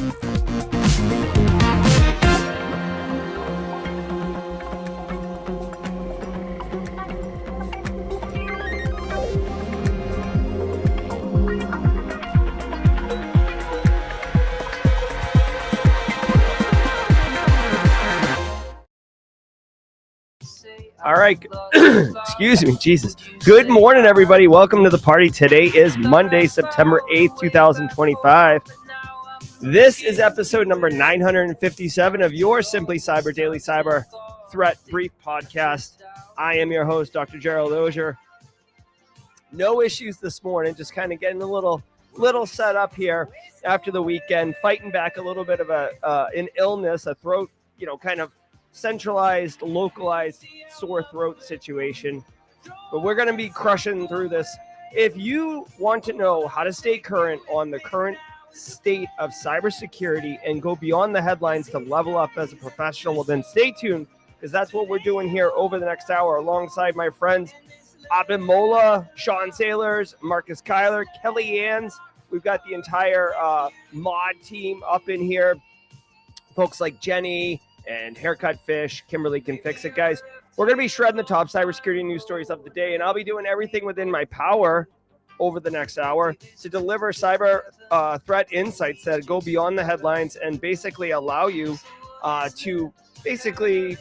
All right. Excuse me. Jesus. Good morning, everybody. Welcome to the party. Today is Monday, September 8th, 2025. This is episode number 957 of your Simply Cyber Daily Cyber Threat Brief podcast. I am your host, Dr. Gerald Auger. No issues this morning. Just kind of getting a little set up here after the weekend, fighting back a little bit of an illness, a throat, kind of centralized, localized sore throat situation. But we're going to be crushing through this. If you want to know how to stay current on the current state of cybersecurity and go beyond the headlines to level up as a professional, well, then stay tuned, because that's what we're doing here over the next hour alongside my friends Abimola, Sean Sailors, Marcus Kyler, Kelly Ann's. We've got the entire mod team up in here. Folks like Jenny and Haircut Fish, Kimberly Can Fix It. Guys, we're going to be shredding the top cybersecurity news stories of the day, and I'll be doing everything within my power over the next hour to deliver cyber threat insights that go beyond the headlines and basically allow you to basically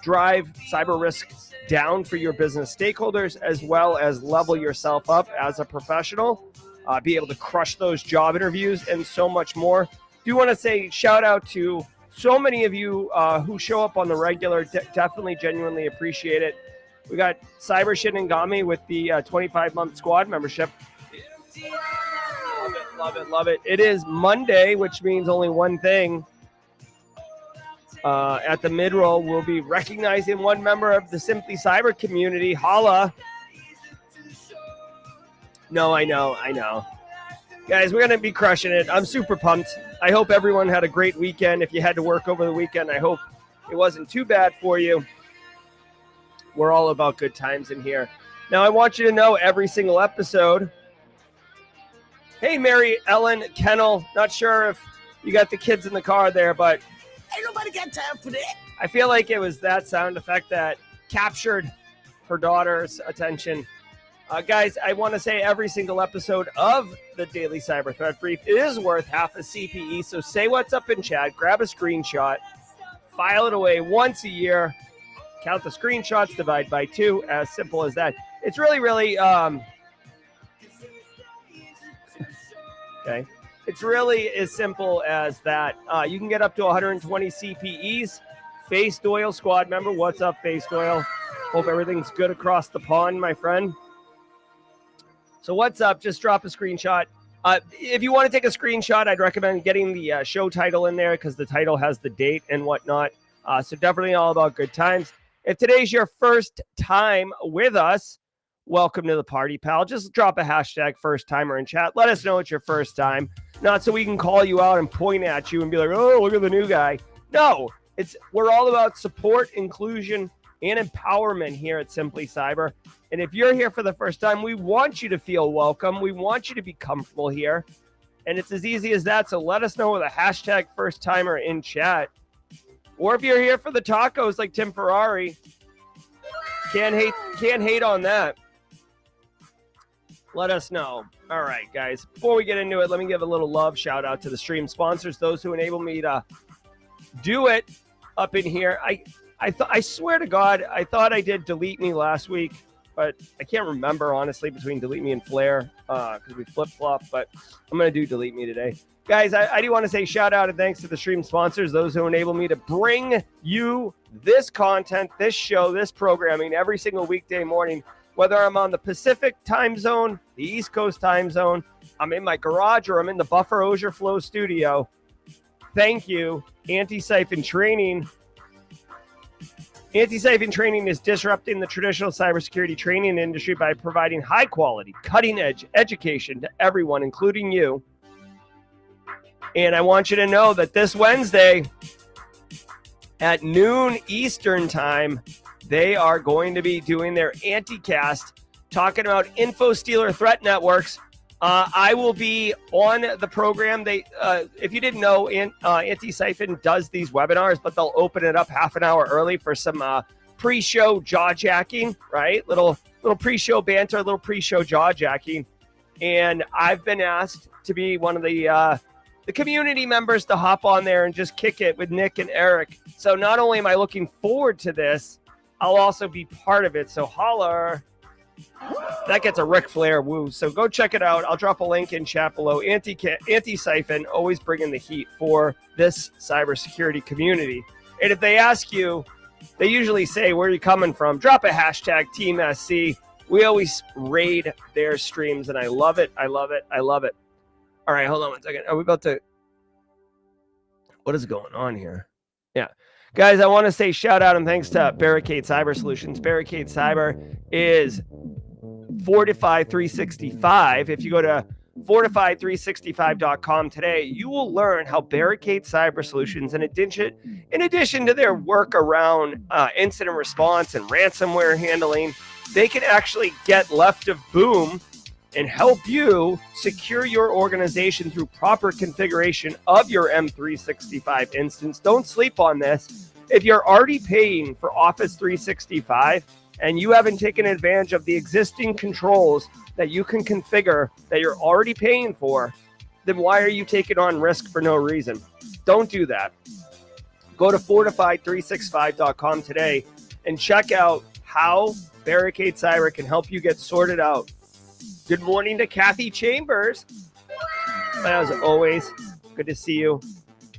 drive cyber risk down for your business stakeholders, as well as level yourself up as a professional, be able to crush those job interviews and so much more. Do want to say shout out to so many of you who show up on the regular. Definitely genuinely appreciate it. We got Cyber Shinigami with the 25-month squad membership. Love it. It is Monday, which means only one thing. At the mid-roll, we'll be recognizing one member of the Simply Cyber community. Holla. No, I know. Guys, we're going to be crushing it. I'm super pumped. I hope everyone had a great weekend. If you had to work over the weekend, I hope it wasn't too bad for you. We're all about good times in here. Now, I want you to know every single episode. Hey, Mary Ellen Kennel. Not sure if you got the kids in the car there, but ain't nobody got time for that. I feel like it was that sound effect that captured her daughter's attention. Guys, I want to say every single episode of the Daily Cyber Threat Brief is worth half a CPE. So say what's up in chat, grab a screenshot, file it away once a year, count the screenshots, divide by 2, as simple as that. It's really, okay. It's really as simple as that. You can get up to 120 CPEs. Face Doyle squad member. What's up, Face Doyle? Hope everything's good across the pond, my friend. So what's up? Just drop a screenshot. If you want to take a screenshot, I'd recommend getting the show title in there, because the title has the date and whatnot. So definitely all about good times. If today's your first time with us, welcome to the party, pal. Just drop a hashtag first timer in chat. Let us know it's your first time. Not so we can call you out and point at you and be like, oh, look at the new guy. No, we're all about support, inclusion, and empowerment here at Simply Cyber. And if you're here for the first time, we want you to feel welcome. We want you to be comfortable here. And it's as easy as that. So let us know with a hashtag first timer in chat. Or if you're here for the tacos like Tim Ferrari, can't hate on that. Let us know. All right, guys. Before we get into it, let me give a little love shout out to the stream sponsors, those who enable me to do it up in here. I swear to God, I thought I did Delete Me last week, but I can't remember, honestly, between Delete Me and Flare, because we flip-flop, but I'm going to do Delete Me today. Guys, I do want to say shout out and thanks to the stream sponsors, those who enable me to bring you this content, this show, this programming every single weekday morning, whether I'm on the Pacific time zone, the East Coast time zone, I'm in my garage, or I'm in the Buffer Auger Flow studio. Thank you, Anti-Siphon Training. Anti-Siphon Training is disrupting the traditional cybersecurity training industry by providing high-quality, cutting-edge education to everyone, including you. And I want you to know that this Wednesday at noon Eastern time, they are going to be doing their anti-cast, talking about info stealer threat networks. I will be on the program. If you didn't know, Anti-Siphon does these webinars, but they'll open it up half an hour early for some pre-show jawjacking, right? Little pre-show banter, little pre-show jawjacking. And I've been asked to be one of the community members to hop on there and just kick it with Nick and Eric. So not only am I looking forward to this, I'll also be part of it. So holler. That gets a Ric Flair woo. So go check it out. I'll drop a link in chat below. Anti-Siphon, always bringing the heat for this cybersecurity community. And if they ask you, they usually say, where are you coming from? Drop a hashtag Team SC. We always raid their streams, and I love it. I love it. I love it. All right, hold on one second. Are we about to... What is going on here? Yeah. Guys, I want to say shout out and thanks to Barricade Cyber Solutions. Barricade Cyber is Fortify 365. If you go to fortify365.com today, you will learn how Barricade Cyber Solutions, in addition to their work around incident response and ransomware handling, they can actually get left of boom and help you secure your organization through proper configuration of your M365 instance. Don't sleep on this. If you're already paying for Office 365 and you haven't taken advantage of the existing controls that you can configure that you're already paying for, then why are you taking on risk for no reason? Don't do that. Go to fortify365.com today and check out how Barricade Cyber can help you get sorted out. Good morning to Kathy Chambers. As always, good to see you.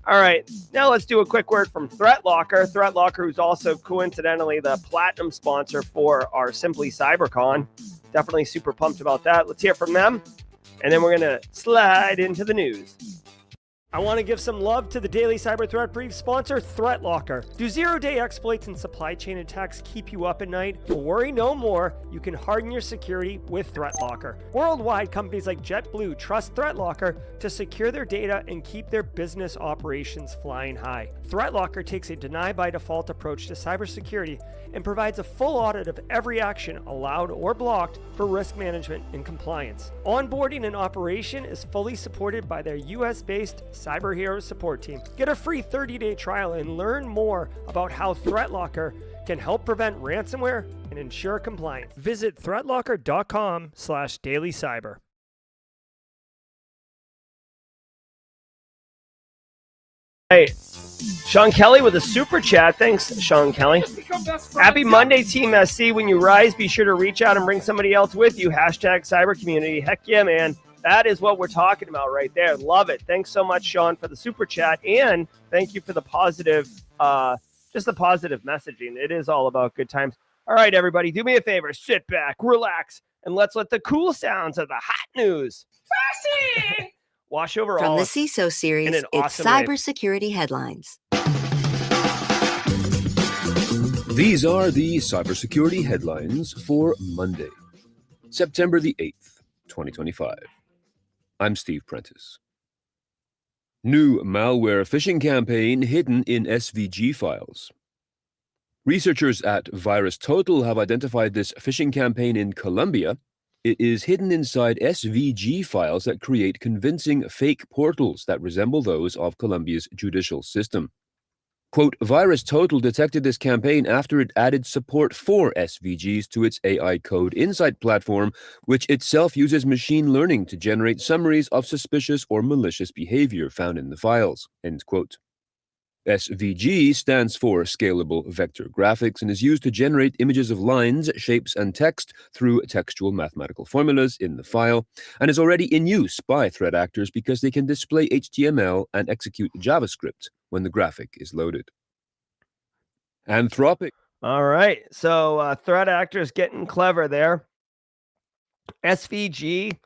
All right, now let's do a quick word from ThreatLocker. ThreatLocker, who's also coincidentally the platinum sponsor for our Simply CyberCon. Definitely super pumped about that. Let's hear from them, and then we're going to slide into the news. I want to give some love to the daily cyber threat brief sponsor, ThreatLocker. Do zero-day exploits and supply chain attacks keep you up at night? Well, worry no more. You can harden your security with ThreatLocker. Worldwide, companies like JetBlue trust ThreatLocker to secure their data and keep their business operations flying high. ThreatLocker takes a deny-by-default approach to cybersecurity and provides a full audit of every action allowed or blocked for risk management and compliance. Onboarding and operation is fully supported by their US-based Cyber Heroes support team. Get a free 30-day trial and learn more about how ThreatLocker can help prevent ransomware and ensure compliance. Visit threatlocker.com/dailycyber. Hey, Sean Kelly with a super chat. Thanks, Sean Kelly. Happy Monday, Team SC. When you rise, be sure to reach out and bring somebody else with you. Hashtag cyber community. Heck yeah, man. That is what we're talking about right there. Love it. Thanks so much, Sean, for the super chat. And thank you for the positive, just the positive messaging. It is all about good times. All right, everybody, do me a favor. Sit back, relax, and let's let the cool sounds of the hot news wash over From all the CISO series, it's awesome cybersecurity headlines. These are the cybersecurity headlines for Monday, September the 8th, 2025. I'm Steve Prentice. New malware phishing campaign hidden in SVG files. Researchers at VirusTotal have identified this phishing campaign in Colombia. It is hidden inside SVG files that create convincing fake portals that resemble those of Colombia's judicial system. Quote, VirusTotal detected this campaign after it added support for SVGs to its AI Code Insight platform, which itself uses machine learning to generate summaries of suspicious or malicious behavior found in the files, end quote. SVG stands for Scalable Vector Graphics and is used to generate images of lines, shapes, and text through textual mathematical formulas in the file, and is already in use by threat actors because they can display HTML and execute JavaScript when the graphic is loaded. Anthropic. All right, so threat actors getting clever there. SVG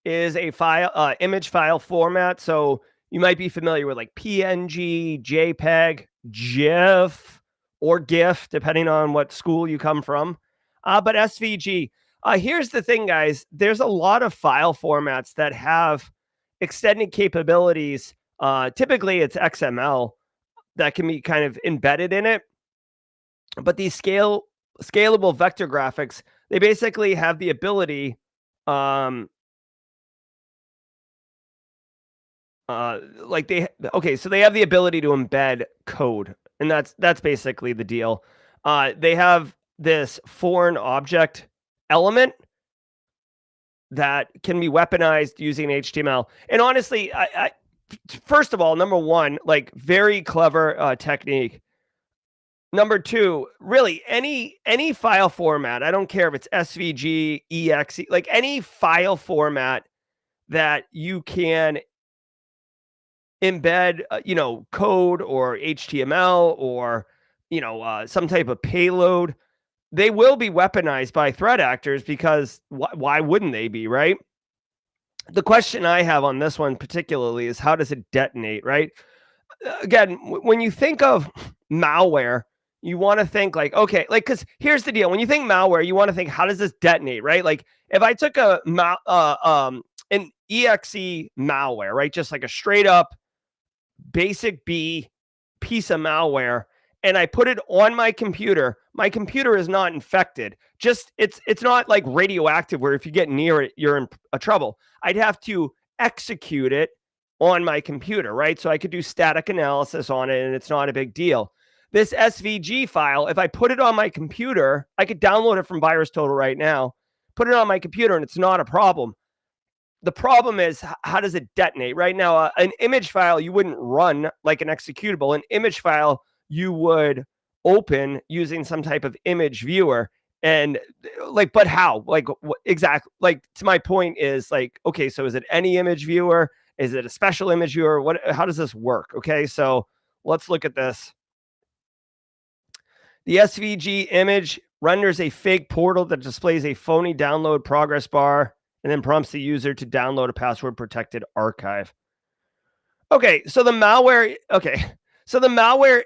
is a file, image file format, so you might be familiar with like PNG, JPEG, GIF, or GIF, depending on what school you come from. But SVG, here's the thing, guys. There's a lot of file formats that have extended capabilities. Typically, it's XML that can be kind of embedded in it. But these scalable vector graphics, they basically have the ability so they have the ability to embed code, and that's basically the deal. They have this foreign object element that can be weaponized using HTML. And honestly, I first of all, number one, like very clever technique. Number two, really any file format, I don't care if it's SVG, exe, like any file format that you can embed, code or HTML or, some type of payload, they will be weaponized by threat actors because why wouldn't they be, right? The question I have on this one particularly is how does it detonate, right? Again, when you think of malware, you want to think like, okay, like, because here's the deal. When you think malware, you want to think, how does this detonate, right? Like, if I took an exe malware, right, just like a straight up basic B piece of malware, and I put it on my computer is not infected. Just it's not like radioactive where if you get near it, you're in trouble. I'd have to execute it on my computer, right? So I could do static analysis on it and it's not a big deal. This SVG file, if I put it on my computer, I could download it from VirusTotal right now, put it on my computer and it's not a problem. The problem is, how does it detonate? Right now, an image file, you wouldn't run like an executable. An image file, you would open using some type of image viewer. And like, but how? Like, exactly? Like, to my point is like, okay, so is it any image viewer? Is it a special image viewer? How does this work? Okay, so let's look at this. The SVG image renders a fake portal that displays a phony download progress bar and then prompts the user to download a password-protected archive. Okay, so the malware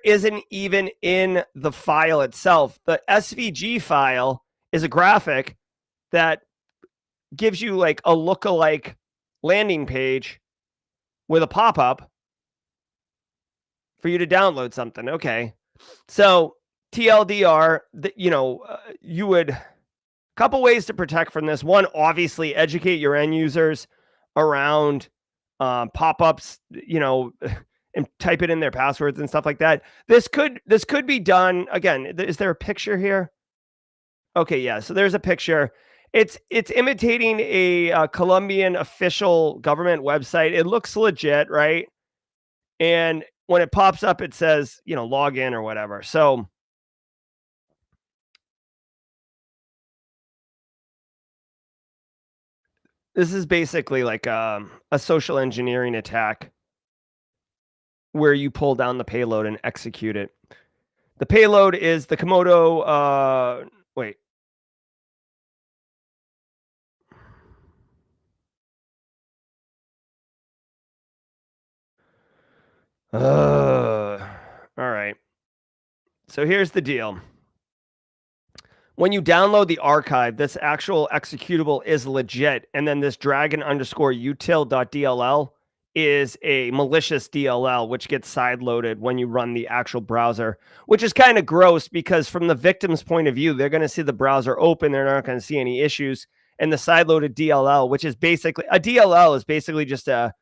isn't even in the file itself. The SVG file is a graphic that gives you like a lookalike landing page with a pop-up for you to download something. Okay, so TLDR, you would... Couple ways to protect from this. One, obviously, educate your end users around pop-ups, and type it in their passwords and stuff like that. This could be done. Again, is there a picture here? Okay, yeah. So there's a picture. It's imitating a Colombian official government website. It looks legit, right? And when it pops up, it says, log in or whatever. So this is basically like a social engineering attack where you pull down the payload and execute it. The payload is the Komodo. Wait. All right. So here's the deal. When you download the archive, this actual executable is legit. And then this dragon_util.dll is a malicious DLL, which gets sideloaded when you run the actual browser, which is kind of gross because from the victim's point of view, they're going to see the browser open. They're not going to see any issues. And the sideloaded DLL, which is basically a DLL, is basically just a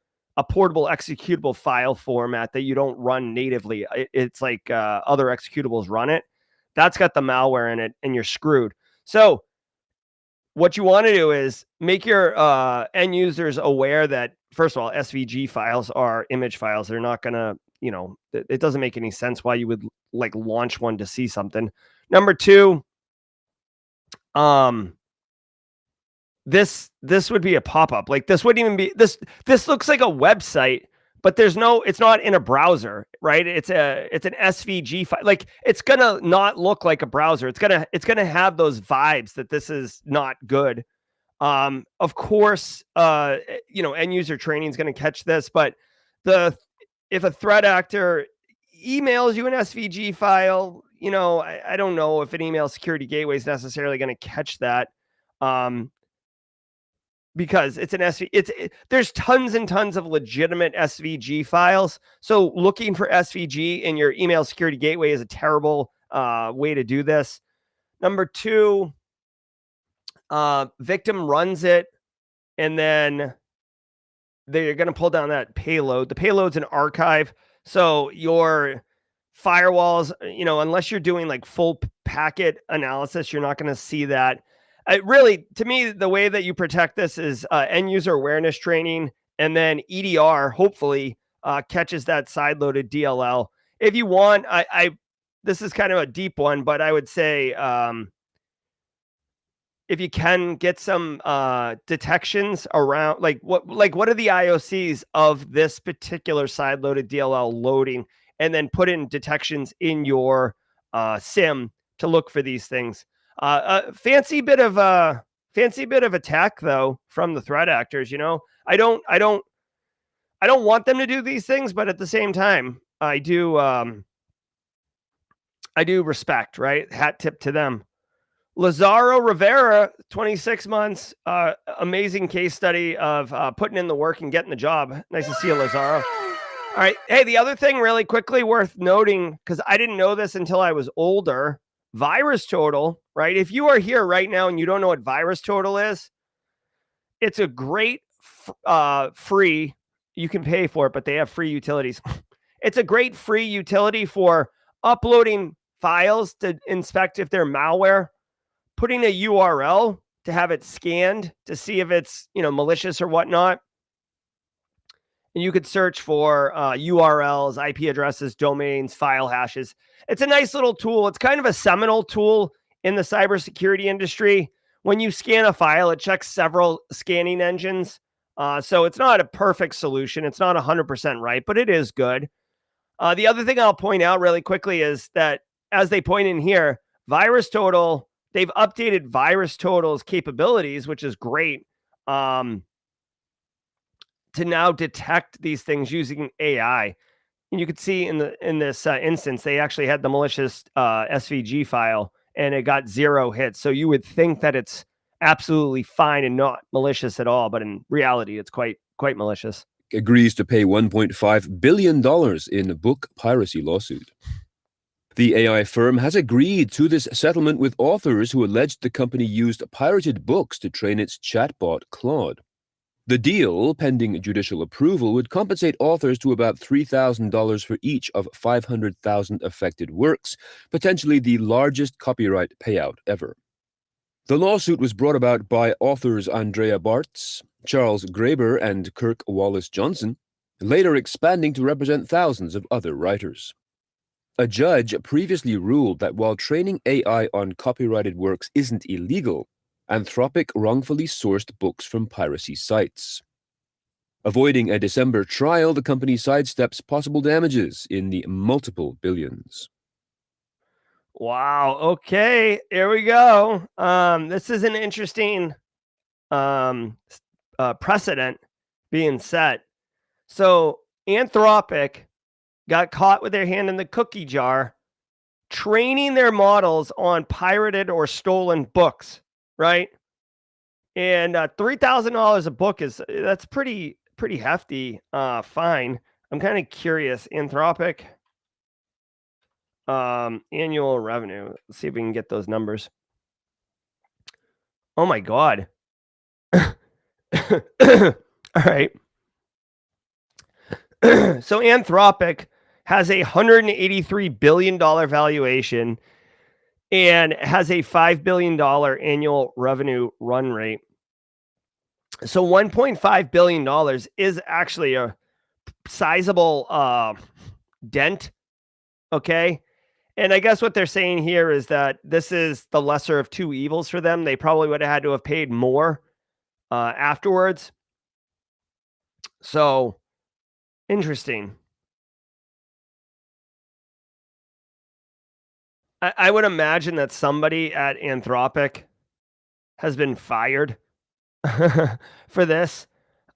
portable executable file format that you don't run natively. It's like other executables run it. That's got the malware in it and you're screwed. So what you want to do is make your end users aware that, first of all, SVG files are image files. They're not going to, it doesn't make any sense why you would like launch one to see something. Number two, this would be a pop-up. Like this wouldn't even be, this looks like a website, but it's not in a browser, right? It's an SVG file. Like it's gonna not look like a browser. It's gonna have those vibes that this is not good. Of course, end user training is gonna catch this, but if a threat actor emails you an SVG file, I don't know if an email security gateway is necessarily gonna catch that. Because it's an there's tons and tons of legitimate SVG files. So looking for SVG in your email security gateway is a terrible way to do this. Number two, victim runs it and then they're going to pull down that payload. The payload's an archive. So your firewalls, unless you're doing like full packet analysis, you're not going to see that. Really, to me, the way that you protect this is end user awareness training, and then EDR hopefully catches that side-loaded DLL. If you want, this is kind of a deep one, but I would say if you can get some detections around, what are the IOCs of this particular side-loaded DLL loading, and then put in detections in your SIM to look for these things. Fancy bit of attack though from the threat actors. I don't want them to do these things, but at the same time, I do respect, right? Hat tip to them. Lazaro Rivera, 26 months, amazing case study of putting in the work and getting the job. Nice to see you, Lazaro. All right. Hey, the other thing really quickly worth noting, because I didn't know this until I was older, VirusTotal, right? If you are here right now and you don't know what VirusTotal is, it's a great free, you can pay for it, but they have free utilities. It's a great free utility for uploading files to inspect if they're malware, putting a URL to have it scanned to see if it's, malicious or whatnot. And you could search for URLs, IP addresses, domains, file hashes. It's a nice little tool. It's kind of a seminal tool in the cybersecurity industry. When you scan a file, it checks several scanning engines. So it's not a perfect solution. It's not 100% right, but it is good. The other thing I'll point out really quickly is that, as they point in here, VirusTotal, they've updated VirusTotal's capabilities, which is great. To now detect these things using AI. And you could see in this instance, they actually had the malicious SVG file, and it got 0 hits. So you would think that it's absolutely fine and not malicious at all, but in reality, it's quite malicious. Agrees to pay $1.5 billion in a book piracy lawsuit. The AI firm has agreed to this settlement with authors who alleged the company used pirated books to train its chatbot, Claude. The deal, pending judicial approval, would compensate authors to about $3,000 for each of 500,000 affected works, potentially the largest copyright payout ever. The lawsuit was brought about by authors Andrea Bartz, Charles Graeber, and Kirk Wallace Johnson, later expanding to represent thousands of other writers. A judge previously ruled that while training AI on copyrighted works isn't illegal, Anthropic wrongfully sourced books from piracy sites. Avoiding a December trial, the company sidesteps possible damages in the multiple billions. Wow. Okay. Here we go. This is an interesting precedent being set. So Anthropic got caught with their hand in the cookie jar, training their models on pirated or stolen books, right? And $3,000 a book that's pretty hefty fine. I'm kind of curious. Anthropic annual revenue. Let's see if we can get those numbers. Oh my God. All right. So Anthropic has a $183 billion valuation and has a $5 billion annual revenue run rate. So $1.5 billion is actually a sizable dent. Okay. And I guess what they're saying here is that this is the lesser of two evils for them. They probably would have had to have paid more afterwards. So interesting. I would imagine that somebody at Anthropic has been fired for this.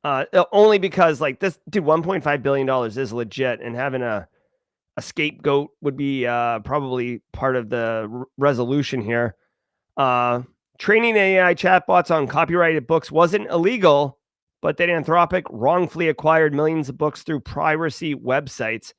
Only because like this, dude, $1.5 billion is legit, and having a scapegoat would be probably part of the resolution here. Training AI chatbots on copyrighted books wasn't illegal, but that Anthropic wrongfully acquired millions of books through piracy websites.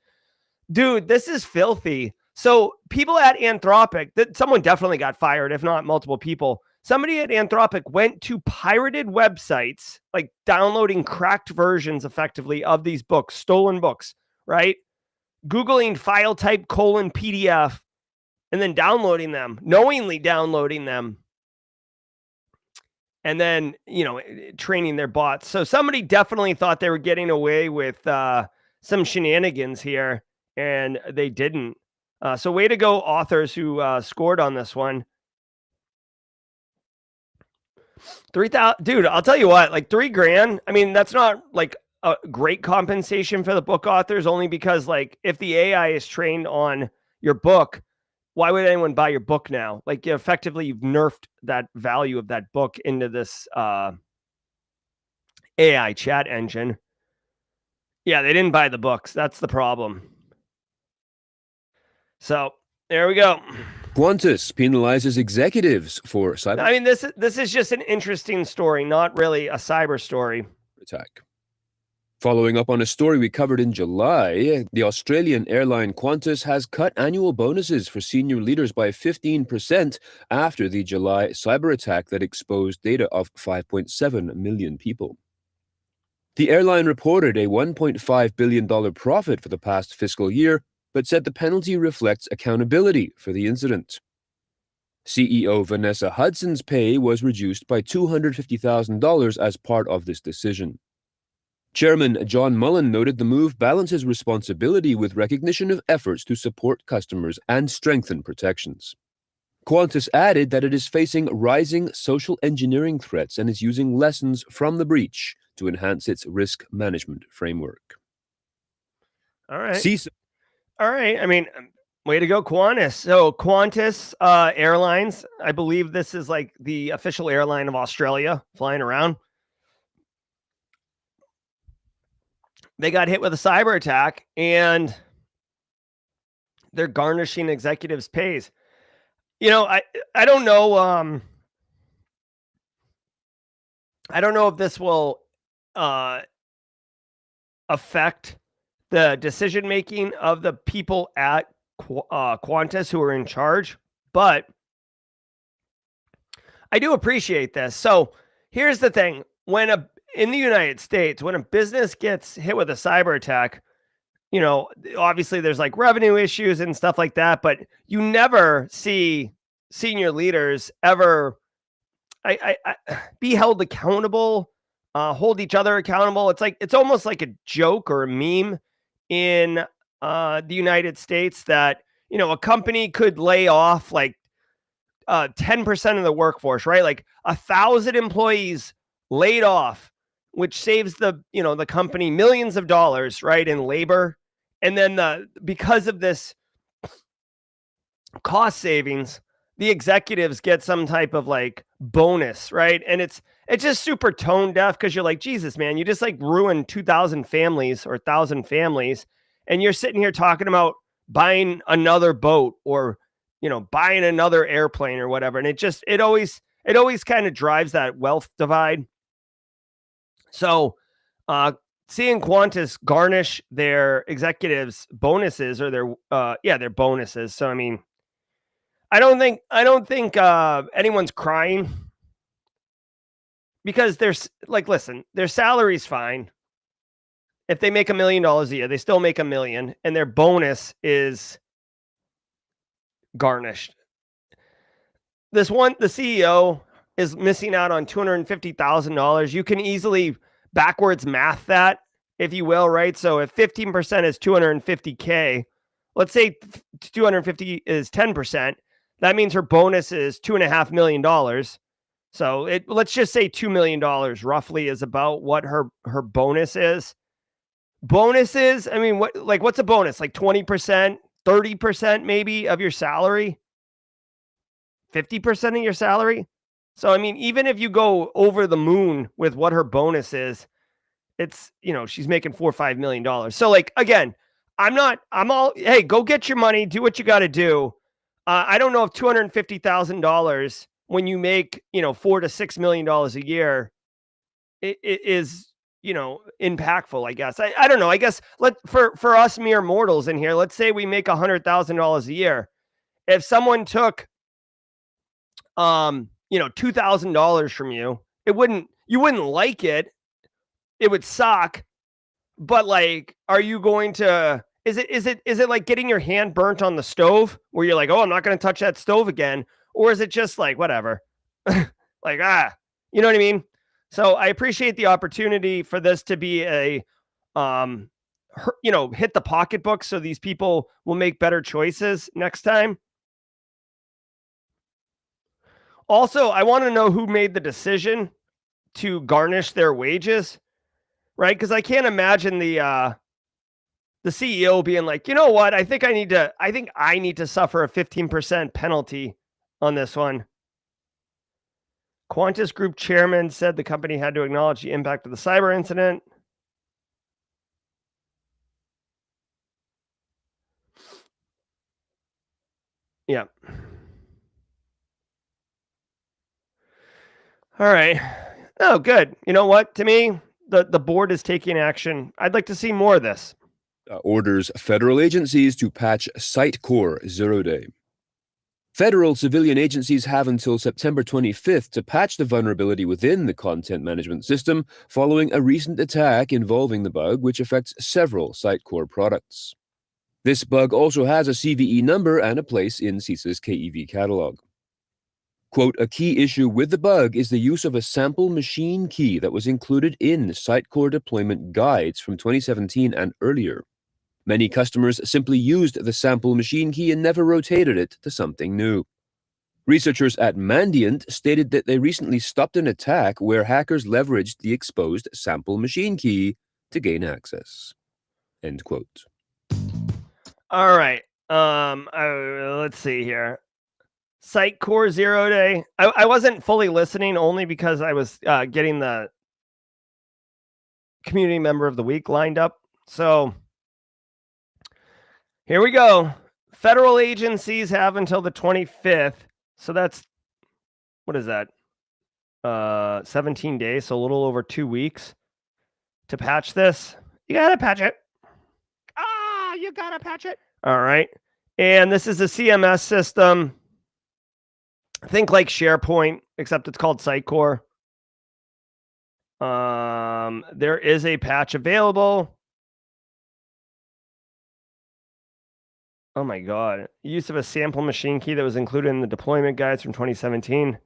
Dude, this is filthy. So people at Anthropic, someone definitely got fired, if not multiple people. somebody at Anthropic went to pirated websites, like downloading cracked versions effectively of these books, stolen books, right? Googling file type :PDF and then downloading them, knowingly downloading them. And then, training their bots. So somebody definitely thought they were getting away with some shenanigans here, and they didn't. So way to go, authors who scored on this one. 3,000, dude, I'll tell you what, like $3,000. I mean, that's not like a great compensation for the book authors, only because like if the AI is trained on your book, why would anyone buy your book now? Like effectively you've nerfed that value of that book into this AI chat engine. Yeah, they didn't buy the books. That's the problem. So there we go. Qantas penalizes executives for cyber I mean, this is just an interesting story, not really a cyber story. attack. Following up on a story we covered in July, the Australian airline Qantas has cut annual bonuses for senior leaders by 15% after the July cyber attack that exposed data of 5.7 million people. The airline reported a $1.5 billion profit for the past fiscal year, but said the penalty reflects accountability for the incident. CEO Vanessa Hudson's pay was reduced by $250,000 as part of this decision. Chairman John Mullen noted the move balances responsibility with recognition of efforts to support customers and strengthen protections. Qantas added that it is facing rising social engineering threats and is using lessons from the breach to enhance its risk management framework. All right. All right. I mean, way to go, Qantas. So Qantas Airlines, I believe this is like the official airline of Australia flying around. They got hit with a cyber attack and they're garnishing executives' pays. I don't know. I don't know if this will affect the decision making of the people at Qantas who are in charge, but I do appreciate this. So here's the thing: in the United States, when a business gets hit with a cyber attack, obviously there's like revenue issues and stuff like that, but you never see senior leaders ever be held accountable, hold each other accountable. It's almost like a joke or a meme in the United States that, a company could lay off like 10% of the workforce, right? Like 1,000 employees laid off, which saves the company millions of dollars, right, in labor. And then because of this cost savings, the executives get some type of like bonus, right? And it's just super tone deaf because you're like, Jesus, man, you just like ruined 2,000 families or 1,000 families, and you're sitting here talking about buying another boat or buying another airplane or whatever. And it always kind of drives that wealth divide. So seeing Qantas garnish their executives' bonuses or their bonuses. So I mean, I don't think anyone's crying because listen, their salary's fine. If they make $1 million a year, they still make $1 million, and their bonus is garnished. The CEO is missing out on $250,000. You can easily backwards math that, if you will, right? So if 15% is $250K, let's say 250 is 10%, that means her bonus is $2.5 million. So let's just say $2 million roughly is about what her bonus is. Bonuses, I mean, what's a bonus? Like 20%, 30% maybe of your salary? 50% of your salary? So, I mean, even if you go over the moon with what her bonus is, it's, she's making $4 or $5 million. So like, again, hey, go get your money, do what you got to do. I don't know if $250,000 when you make, $4 to $6 million a year, it is, impactful, I guess. I don't know. I guess for us mere mortals in here, let's say we make $100,000 a year. If someone took, $2,000 from you. You wouldn't like it. It would suck. But like, are you going to, is it like getting your hand burnt on the stove where you're like, oh, I'm not going to touch that stove again? Or is it just like, whatever, like, you know what I mean? So I appreciate the opportunity for this to be a, hit the pocketbook so these people will make better choices next time. Also, I want to know who made the decision to garnish their wages, right? Because I can't imagine the CEO being like, you know what? I think I need to suffer a 15% penalty on this one. Qantas Group chairman said the company had to acknowledge the impact of the cyber incident. Yeah. All right. Oh, good. You know what? To me, the board is taking action. I'd like to see more of this. Orders federal agencies to patch Sitecore 0-day. Federal civilian agencies have until September 25th to patch the vulnerability within the content management system following a recent attack involving the bug, which affects several Sitecore products. This bug also has a CVE number and a place in CISA's KEV catalog. Quote, a key issue with the bug is the use of a sample machine key that was included in Sitecore deployment guides from 2017 and earlier. Many customers simply used the sample machine key and never rotated it to something new. Researchers at Mandiant stated that they recently stopped an attack where hackers leveraged the exposed sample machine key to gain access. End quote. All right. Let's see here. Sitecore 0-day. I wasn't fully listening only because I was getting the community member of the week lined up. So here we go. Federal agencies have until the 25th. So that's, what is that? 17 days, so a little over 2 weeks to patch this. You got to patch it. You got to patch it. All right. And this is a CMS system. Think like SharePoint, except it's called Sitecore. There is a patch available. Oh my God. Use of a sample machine key that was included in the deployment guides from 2017.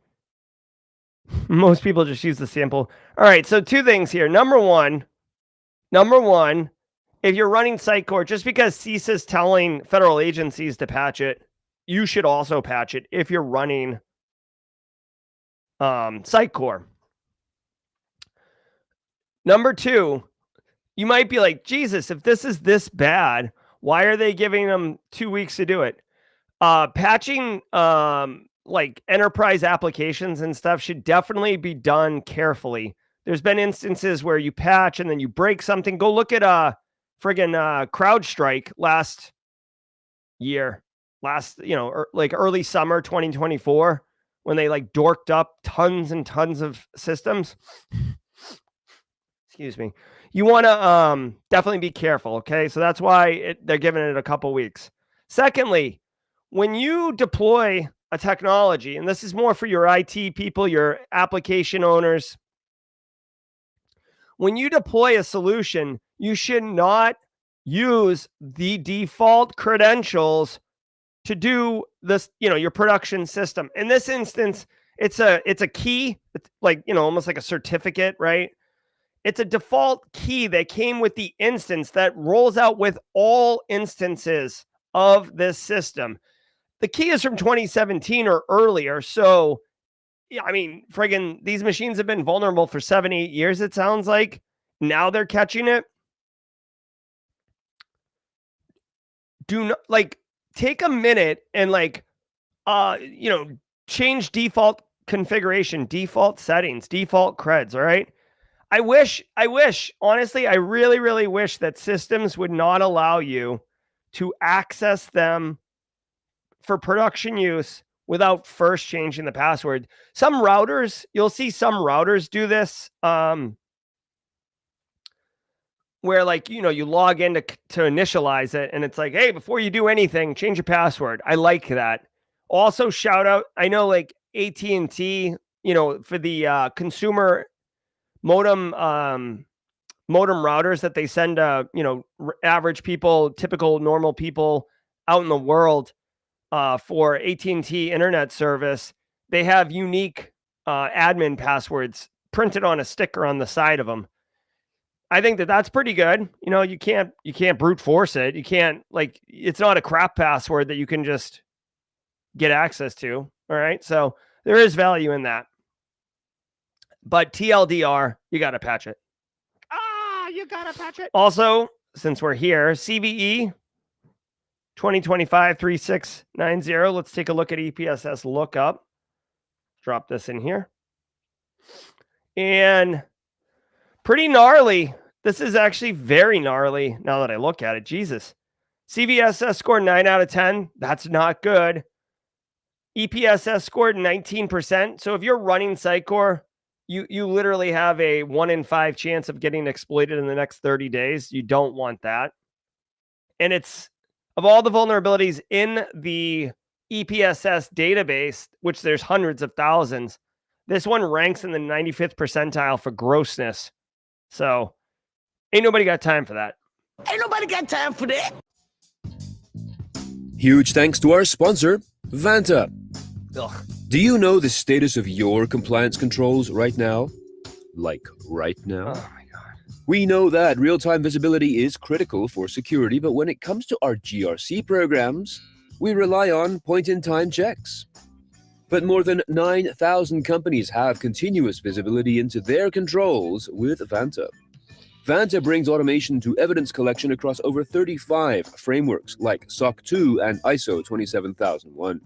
Most people just use the sample. All right, so two things here. Number one, if you're running Sitecore, just because CISA is telling federal agencies to patch it, you should also patch it if you're running Sitecore. Number two, you might be like, Jesus, if this is this bad, why are they giving them 2 weeks to do it? Patching like enterprise applications and stuff should definitely be done carefully. There's been instances where you patch and then you break something. Go look at CrowdStrike last year, like early summer 2024, when they like dorked up tons and tons of systems. Excuse me. You want to definitely be careful, okay? So that's why they're giving it a couple weeks. Secondly, when you deploy a technology, and this is more for your IT people, your application owners, when you deploy a solution, you should not use the default credentials to do this, your production system. In this instance, it's a key, like, almost like a certificate, right? It's a default key that came with the instance that rolls out with all instances of this system. The key is from 2017 or earlier. So, I mean, friggin' these machines have been vulnerable for 7-8 years, it sounds like. Now they're catching it. Do not, take a minute and, change default configuration, default settings, default creds, all right? I wish, honestly, I really, really wish that systems would not allow you to access them for production use without first changing the password. Some routers, you'll see some routers do this, where you log in to initialize it, and it's like, hey, before you do anything, change your password. I like that. Also, shout out, I know AT&T, for the consumer modem routers that they send average people, typical normal people out in the world for AT&T internet service. They have unique admin passwords printed on a sticker on the side of them. I think that's pretty good. You can't brute force it. You can't, it's not a crap password that you can just get access to. All right. So there is value in that. But TLDR, you got to patch it. You got to patch it. Also, since we're here, CVE 2025-3690. Let's take a look at EPSS lookup. Drop this in here. And pretty gnarly. This is actually very gnarly now that I look at it. Jesus. CVSS scored 9 out of 10. That's not good. EPSS scored 19%. So if you're running Sitecore, you literally have a 1 in 5 chance of getting exploited in the next 30 days. You don't want that. And it's, of all the vulnerabilities in the EPSS database, which there's hundreds of thousands, this one ranks in the 95th percentile for grossness. So ain't nobody got time for that. Ain't nobody got time for that. Huge thanks to our sponsor, Vanta. Ugh. Do you know the status of your compliance controls right now? Like right now? Oh my God. We know that real-time visibility is critical for security, but when it comes to our GRC programs, we rely on point-in-time checks. But more than 9,000 companies have continuous visibility into their controls with Vanta. Vanta brings automation to evidence collection across over 35 frameworks like SOC 2 and ISO 27001.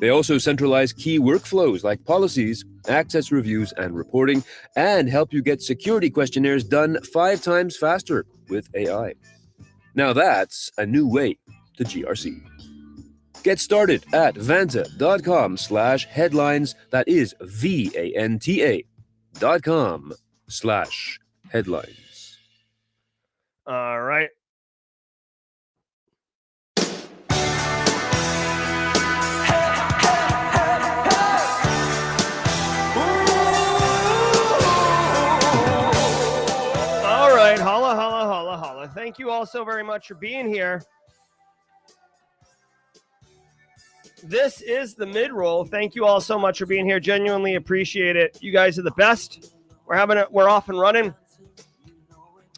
They also centralize key workflows like policies, access reviews, and reporting, and help you get security questionnaires done 5 times faster with AI. Now that's a new way to GRC. Get started at vanta.com/headlines. That is VANTA.com/headlines. All right. Holla. Thank you all so very much for being here. This is the mid-roll. Thank you all so much for being here. Genuinely appreciate it. You guys are the best. We're off and running.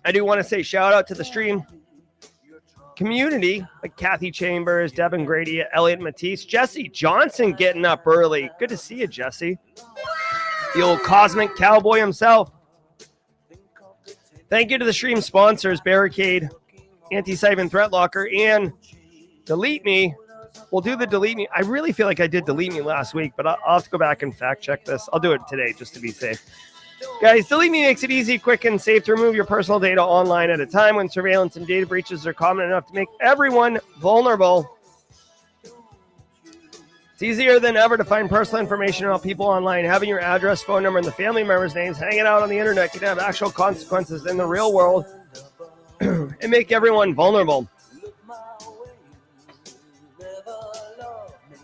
I do want to say shout out to the stream community, like Kathy Chambers, Devin Grady, Elliot Matisse, Jesse Johnson getting up early. Good to see you, Jesse. The old cosmic cowboy himself. Thank you to the stream sponsors, Barricade, Anti-Siphon Threat Locker, and Delete Me. We'll do the Delete Me. I really feel like I did Delete Me last week, but I'll have to go back and fact check this. I'll do it today just to be safe. Guys, Delete Me makes it easy, quick, and safe to remove your personal data online at a time when surveillance and data breaches are common enough to make everyone vulnerable. It's easier than ever to find personal information about people online. Having your address, phone number, and the family members' names hanging out on the internet can have actual consequences in the real world and make everyone vulnerable.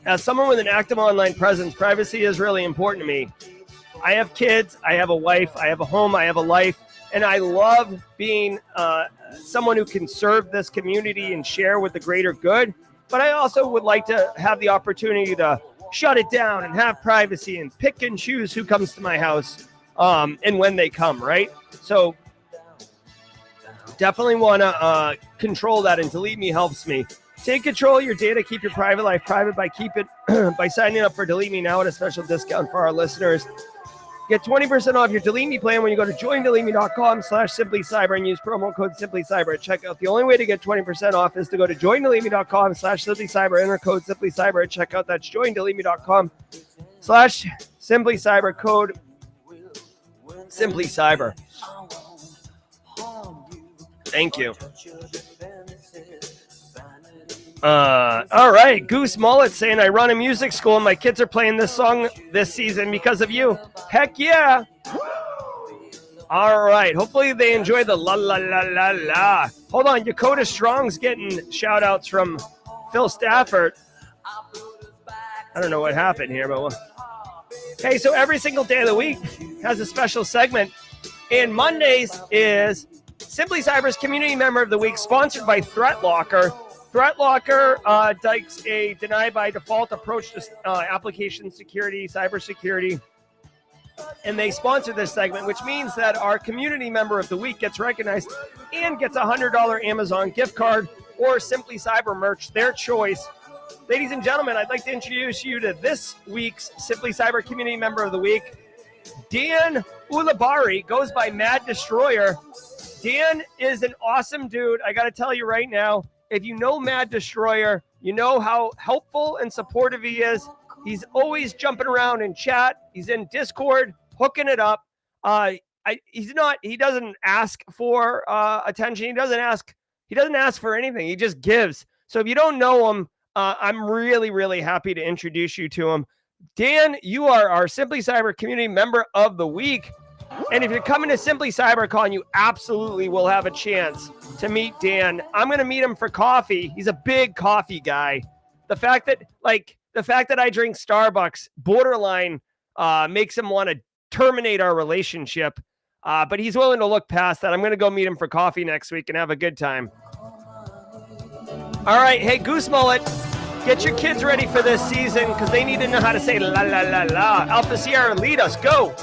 As someone with an active online presence, privacy is really important to me. I have kids, I have a wife, I have a home, I have a life, and I love being someone who can serve this community and share with the greater good. But I also would like to have the opportunity to shut it down and have privacy and pick and choose who comes to my house and when they come, right? So definitely want to control that, and Delete Me helps me. Take control of your data, keep your private life private by signing up for Delete Me now at a special discount for our listeners. Get 20% off your Delete Me plan when you go to joindeleteme.com/simplycyber and use promo code simplycyber at checkout. The only way to get 20% off is to go to joindeleteme.com/simplycyber, enter code simplycyber at checkout. That's joindeleteme.com/simplycyber, code simplycyber. Thank you. All right, Goose Mullet saying, I run a music school and my kids are playing this song this season because of you. Heck yeah. All right, hopefully they enjoy the la la la la la. Hold on, Dakota Strong's getting shout outs from Phil Stafford. I don't know what happened here, but Hey, so every single day of the week has a special segment. And Mondays is Simply Cyber's Community Member of the Week, sponsored by ThreatLocker. ThreatLocker takes a deny by default approach to application security, cybersecurity. And they sponsor this segment, which means that our Community Member of the Week gets recognized and gets a $100 Amazon gift card or Simply Cyber merch, their choice. Ladies and gentlemen, I'd like to introduce you to this week's Simply Cyber Community Member of the Week. Dan Ulabari goes by Mad Destroyer. Dan is an awesome dude. I got to tell you right now, if you know Mad Destroyer, you know how helpful and supportive he is. He's always jumping around in chat. He's in Discord, hooking it up. He doesn't ask for attention. He doesn't ask for anything. He just gives. So if you don't know him, I'm really, really happy to introduce you to him. Dan, you are our Simply Cyber Community Member of the Week. And if you're coming to Simply CyberCon, you absolutely will have a chance to meet Dan. I'm going to meet him for coffee. He's a big coffee guy. The fact that I drink Starbucks borderline makes him want to terminate our relationship. But he's willing to look past that. I'm going to go meet him for coffee next week and have a good time. All right. Hey, Goose Mullet, get your kids ready for this season because they need to know how to say la, la, la, la. Alpha Sierra, lead us. Go.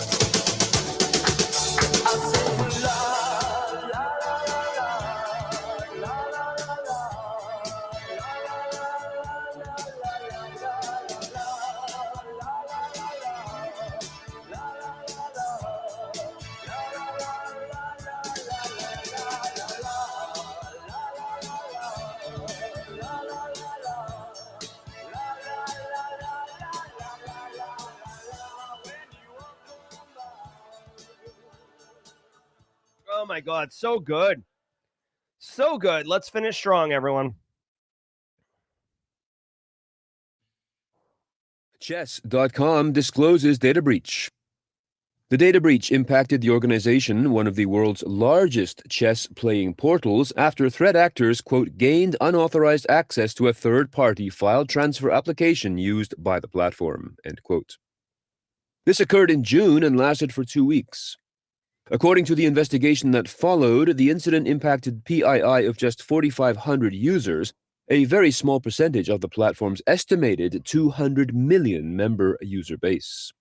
Oh my God, so good. So good. Let's finish strong, everyone. Chess.com discloses data breach. The data breach impacted the organization, one of the world's largest chess-playing portals, after threat actors, quote, gained unauthorized access to a third-party file transfer application used by the platform, end quote. This occurred in June and lasted for 2 weeks. According to the investigation that followed, the incident impacted PII of just 4,500 users, a very small percentage of the platform's estimated 200 million member user base.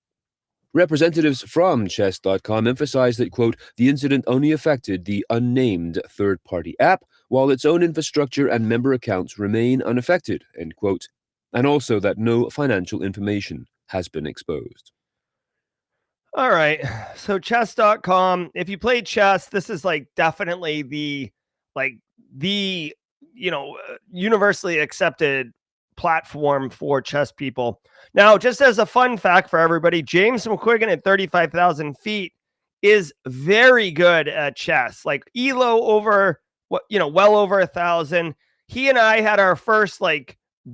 Representatives from chess.com emphasized that, quote, the incident only affected the unnamed third-party app, while its own infrastructure and member accounts remain unaffected, end quote, and also that no financial information has been exposed. All right. So chess.com, if you play chess, this is definitely the universally accepted platform for chess people. Now, just as a fun fact for everybody, James McQuiggan at 35,000 feet is very good at chess. Elo over well over 1,000. He and I had our first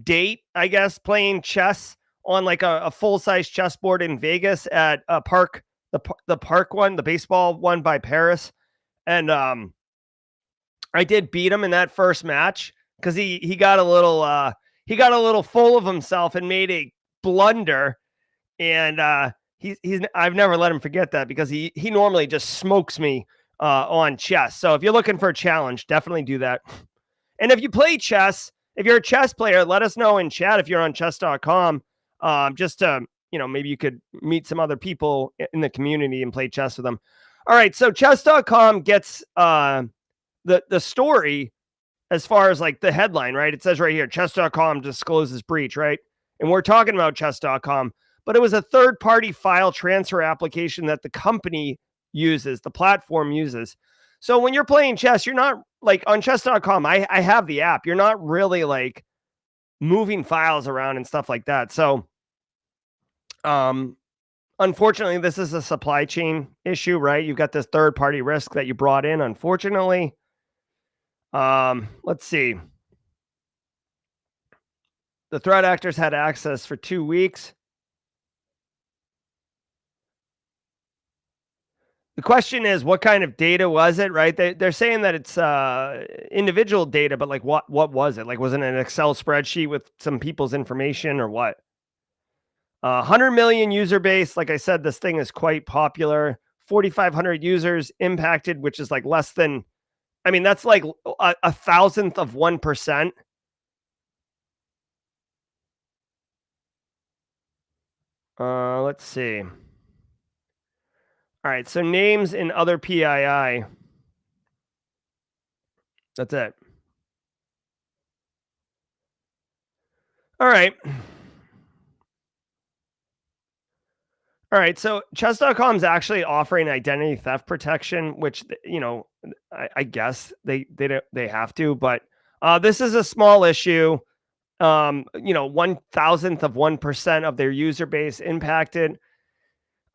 date, I guess, playing chess on a full-size chessboard in Vegas at a park, the park one, the baseball one by Paris. And I did beat him in that first match because he got a little full of himself and made a blunder. And I've never let him forget that because he normally just smokes me on chess. So if you're looking for a challenge, definitely do that. And if you play chess, if you're a chess player, let us know in chat if you're on chess.com. Just to, maybe you could meet some other people in the community and play chess with them. All right. So chess.com gets the story as far as the headline, right? It says right here, chess.com discloses breach, right? And we're talking about chess.com, but it was a third-party file transfer application that the company uses, the platform uses. So when you're playing chess, you're not on chess.com. I have the app. You're not really moving files around and stuff like that. So, unfortunately, this is a supply chain issue, right? You've got this third-party risk that you brought in, unfortunately. Let's see. The threat actors had access for 2 weeks. The question is, what kind of data was it, right? They're saying that it's individual data, but what was it? Was it an Excel spreadsheet with some people's information or what? 100 million user base. Like I said, this thing is quite popular. 4,500 users impacted, which is like less than, I mean, that's like a thousandth of 1%. Let's see. All right, so names in other PII. That's it. All right. All right, so chess.com is actually offering identity theft protection, which, you know, I guess they have to, but this is a small issue. You know, 1,000th of 1% of their user base impacted.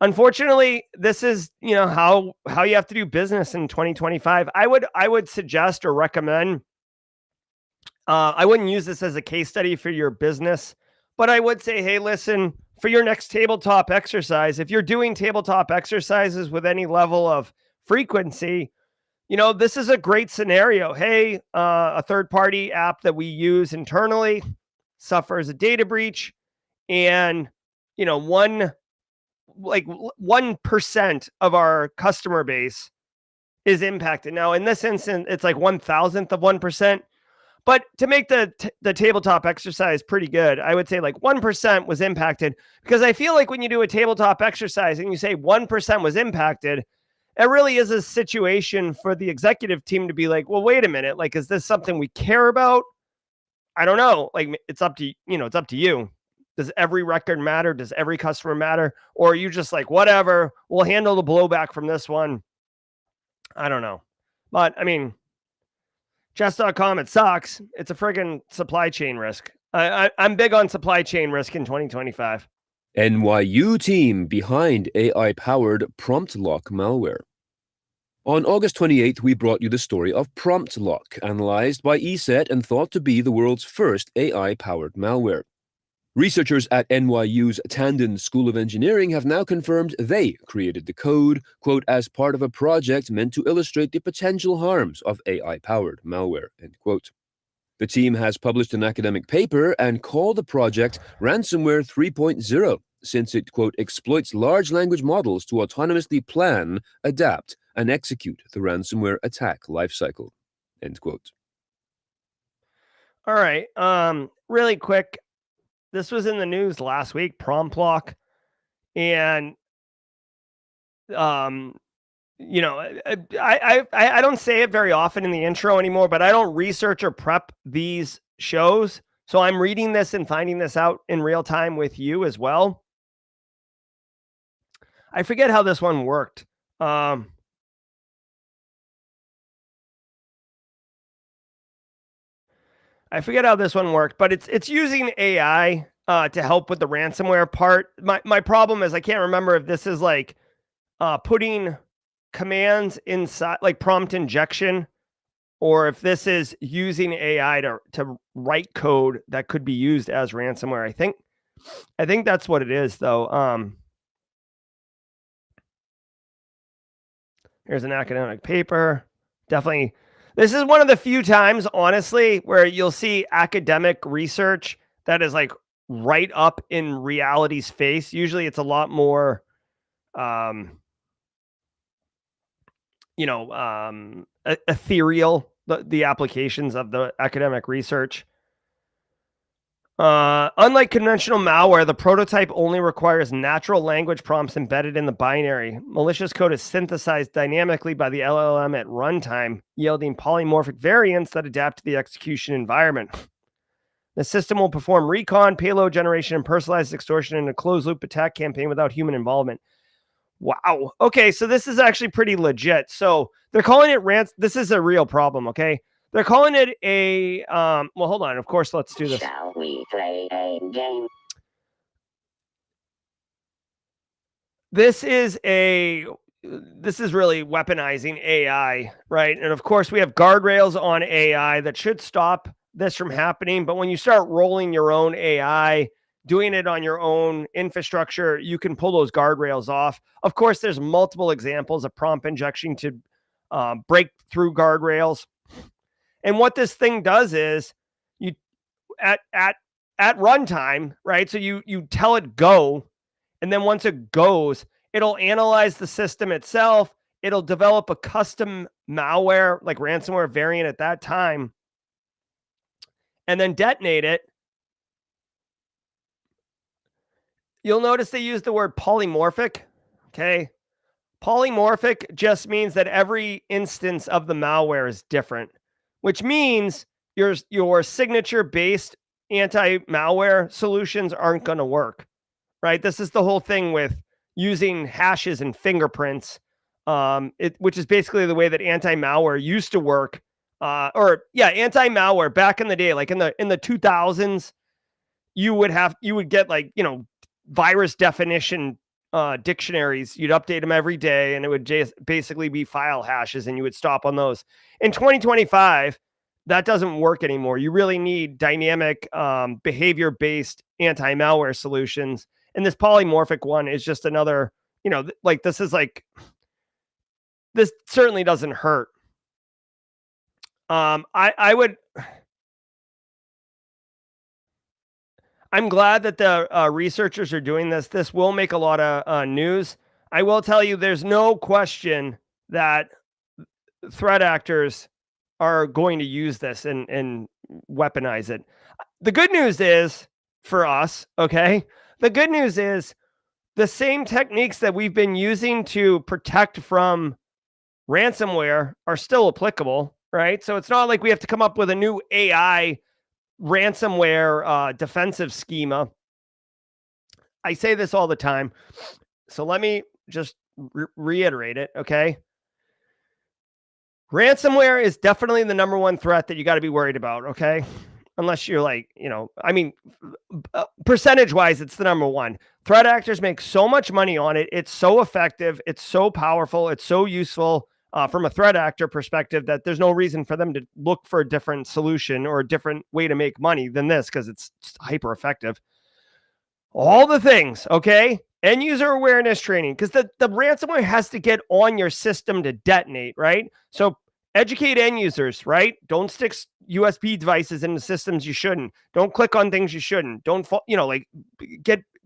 Unfortunately, this is, you know, how you have to do business in 2025. I would suggest or recommend. I wouldn't use this as a case study for your business, but I would say, hey, listen, for your next tabletop exercise, if you're doing tabletop exercises with any level of frequency, you know, this is a great scenario. Hey, a third-party app that we use internally suffers a data breach, and, you know, 1% of our customer base is impacted. Now, in this instance, it's like 1,000th of 1%. But to make the tabletop exercise pretty good, I would say like 1% was impacted, because I feel like when you do a tabletop exercise and you say 1% was impacted, it really is a situation for the executive team to be like, well, wait a minute, like, is this something we care about? I don't know. Like, it's up to, you know, it's up to you. Does every record matter? Does every customer matter? Or are you just like, whatever, we'll handle the blowback from this one? I don't know. But I mean, chess.com, it sucks. It's a friggin' supply chain risk. I'm big on supply chain risk in 2025. NYU team behind AI-powered PromptLock malware. On August 28th, we brought you the story of PromptLock, analyzed by ESET and thought to be the world's first AI-powered malware. Researchers at NYU's Tandon School of Engineering have now confirmed they created the code, quote, as part of a project meant to illustrate the potential harms of AI-powered malware, end quote. The team has published an academic paper and called the project Ransomware 3.0, since it, quote, exploits large language models to autonomously plan, adapt, and execute the ransomware attack lifecycle, end quote. All right. Really quick. This was in the news last week, PromptLock. And, you know, I don't say it very often in the intro anymore, but I don't research or prep these shows. So I'm reading this and finding this out in real time with you as well. I forget how this one worked. I forget how this one worked, but it's using AI to help with the ransomware part. My problem is I can't remember if this is like putting commands inside, like prompt injection, or if this is using AI to write code that could be used as ransomware. I think that's what it is, though. Here's an academic paper. Definitely. This is one of the few times, honestly, where you'll see academic research that is like right up in reality's face. Usually it's a lot more, ethereal, the applications of the academic research. Unlike conventional malware, the prototype only requires natural language prompts embedded in the binary. Malicious code is synthesized dynamically by the LLM at runtime, yielding polymorphic variants that adapt to the execution environment. The system will perform recon, payload generation, and personalized extortion in a closed-loop attack campaign without human involvement. Wow. Okay, so this is actually pretty legit. So they're calling it This is a real problem, okay? They're calling it a, well, hold on. Of course, let's do this. Shall we play a game? This is really weaponizing AI, right? And of course, we have guardrails on AI that should stop this from happening. But when you start rolling your own AI, doing it on your own infrastructure, you can pull those guardrails off. Of course, there's multiple examples of prompt injection to break through guardrails. And what this thing does is, you at at runtime, right? So you tell it go, and then once it goes, it'll analyze the system itself. It'll develop a custom malware, like ransomware variant at that time, and then detonate it. You'll notice they use the word polymorphic, okay? Polymorphic just means that every instance of the malware is different, which means your signature-based anti-malware solutions aren't going to work, right? This is the whole thing with using hashes and fingerprints, which is basically the way that anti-malware used to work. Anti-malware back in the day, like in the 2000s, you would get like, virus definition dictionaries. You'd update them every day, and it would just basically be file hashes, and you would stop on those. In 2025, that doesn't work anymore. You really need dynamic behavior-based anti-malware solutions. And this polymorphic one is just another, this certainly doesn't hurt. I'm glad that the researchers are doing this. This will make a lot of news. I will tell you, there's no question that threat actors are going to use this and weaponize it. The good news is for us, okay? The good news is the same techniques that we've been using to protect from ransomware are still applicable, right? So it's not like we have to come up with a new AI ransomware defensive schema. I say this all the time, so let me just reiterate it, okay? Ransomware is definitely the number one threat that you got to be worried about, okay? Unless you're like, percentage-wise, it's the number one. Threat actors make so much money on it. It's so effective. It's so powerful. It's so useful from a threat actor perspective that there's no reason for them to look for a different solution or a different way to make money than this, because it's hyper effective. All the things, okay? End user awareness training, because the ransomware has to get on your system to detonate, right? So educate end users, right? Don't stick USB devices into systems you shouldn't. Don't click on things you shouldn't. Don't,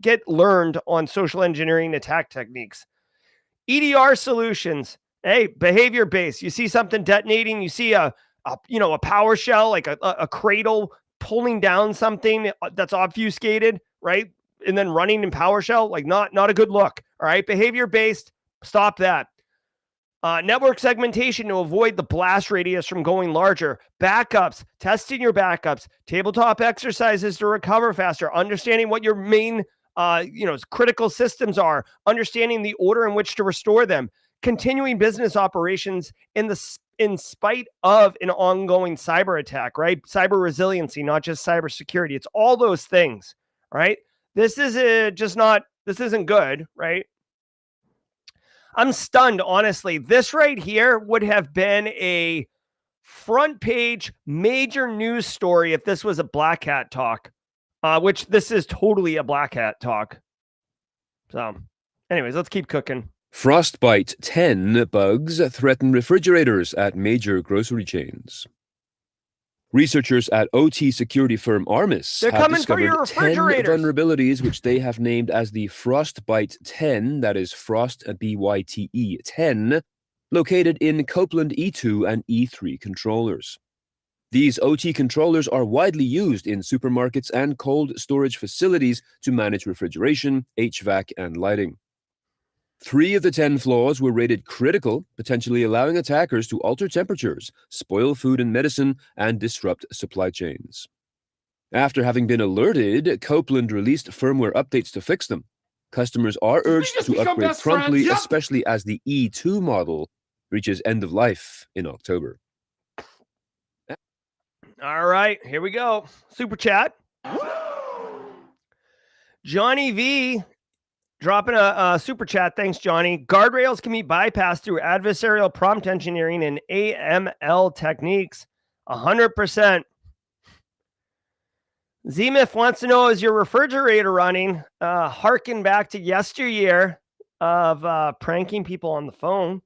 get learned on social engineering attack techniques. EDR solutions. Hey, behavior based. You see something detonating. You see a PowerShell, like a cradle pulling down something that's obfuscated, right? And then running in PowerShell, like not a good look. All right, behavior based. Stop that. Network segmentation to avoid the blast radius from going larger. Backups, testing your backups. Tabletop exercises to recover faster. Understanding what your main critical systems are. Understanding the order in which to restore them. Continuing business operations in spite of an ongoing cyber attack, right? Cyber resiliency, not just cybersecurity. It's all those things, right? This is this isn't good, right? I'm stunned, honestly. This right here would have been a front page major news story if this was a Black Hat talk, which this is totally a Black Hat talk. So anyways, let's keep cooking. Frostbite 10 bugs threaten refrigerators at major grocery chains. Researchers at OT security firm Armis have discovered 10 vulnerabilities which they have named as the Frostbite 10, that is Frost BYTE 10, located in Copeland E2 and E3 controllers. These OT controllers are widely used in supermarkets and cold storage facilities to manage refrigeration, HVAC, and lighting. 3 of the 10 flaws were rated critical, potentially allowing attackers to alter temperatures, spoil food and medicine, and disrupt supply chains. After having been alerted, Copeland released firmware updates to fix them. Customers are urged to upgrade promptly, especially as the E2 model reaches end of life in October. All right, here we go. Super chat. Johnny V dropping a super chat. Thanks, Johnny. Guardrails can be bypassed through adversarial prompt engineering and AML techniques. 100%. Zemif wants to know, is your refrigerator running? Harken back to yesteryear of pranking people on the phone.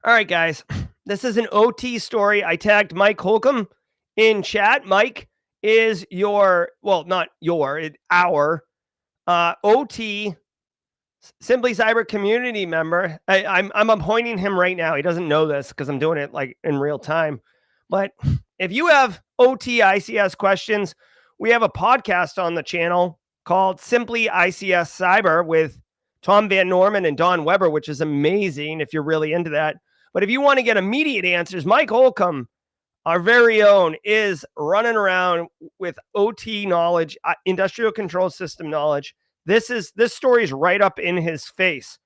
All right, guys. This is an OT story. I tagged Mike Holcomb in chat. Mike, is our OT Simply Cyber community member. I'm appointing him right now. He doesn't know this because I'm doing it like in real time. But if you have OT ICS questions, we have a podcast on the channel called Simply ICS Cyber with Tom Van Norman and Don Weber, which is amazing if you're really into that. But if you want to get immediate answers, Mike Holcomb, our very own, is running around with OT knowledge, industrial control system knowledge. This story is right up in his face.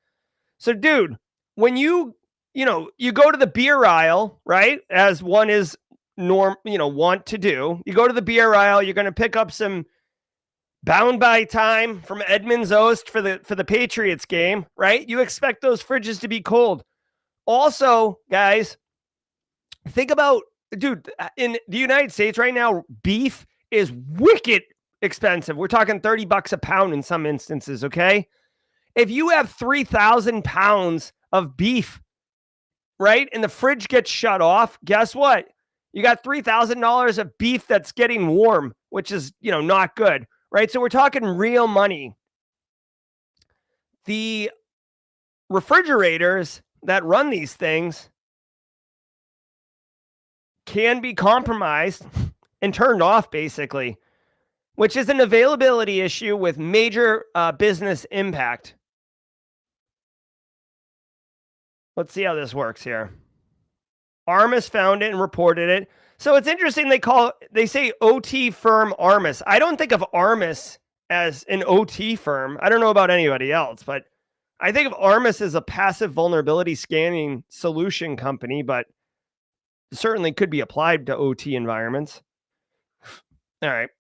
So, dude, when you go to the beer aisle, right? As one is want to do. You go to the beer aisle, you're going to pick up some Bound by Time from Edmunds Oast for the Patriots game, right? You expect those fridges to be cold. Also, guys, think about, dude, in the United States right now, beef is wicked expensive. We're talking $30 a pound in some instances, okay? If you have 3,000 pounds of beef, right, and the fridge gets shut off, guess what? You got $3,000 of beef that's getting warm, which is, not good, right? So we're talking real money. The refrigerators that run these things can be compromised and turned off, basically, which is an availability issue with major business impact. Let's see how this works here. Armis found it and reported it. So it's interesting they say OT firm Armis. I don't think of Armis as an OT firm. I don't know about anybody else, but I think of Armis as a passive vulnerability scanning solution company, but certainly could be applied to OT environments. All right.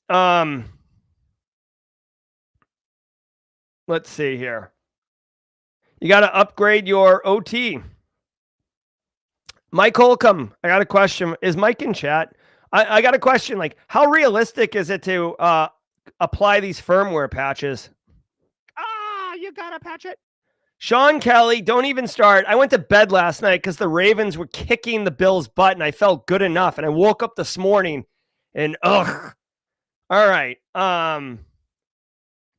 Let's see here. You got to upgrade your OT. Mike Holcomb, I got a question. Is Mike in chat? I got a question. Like, how realistic is it to apply these firmware patches? You got to patch it. Sean Kelly, don't even start. I went to bed last night because the Ravens were kicking the Bills' butt, and I felt good enough. And I woke up this morning, and ugh. All right.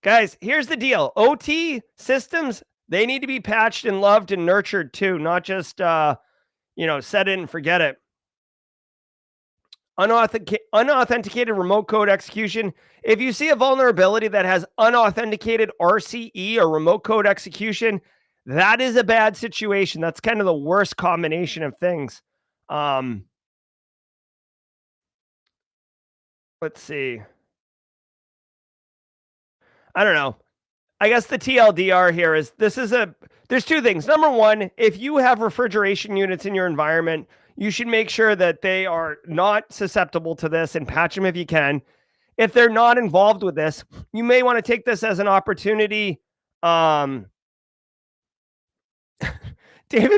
Guys, here's the deal. OT systems, they need to be patched and loved and nurtured too, not just, set it and forget it. Unauthenticated remote code execution. If you see a vulnerability that has unauthenticated RCE or remote code execution, that is a bad situation. That's kind of the worst combination of things. Let's see. I don't know. I guess the TLDR here is there's two things. Number one, if you have refrigeration units in your environment, you should make sure that they are not susceptible to this and patch them if you can. If they're not involved with this, you may want to take this as an opportunity. David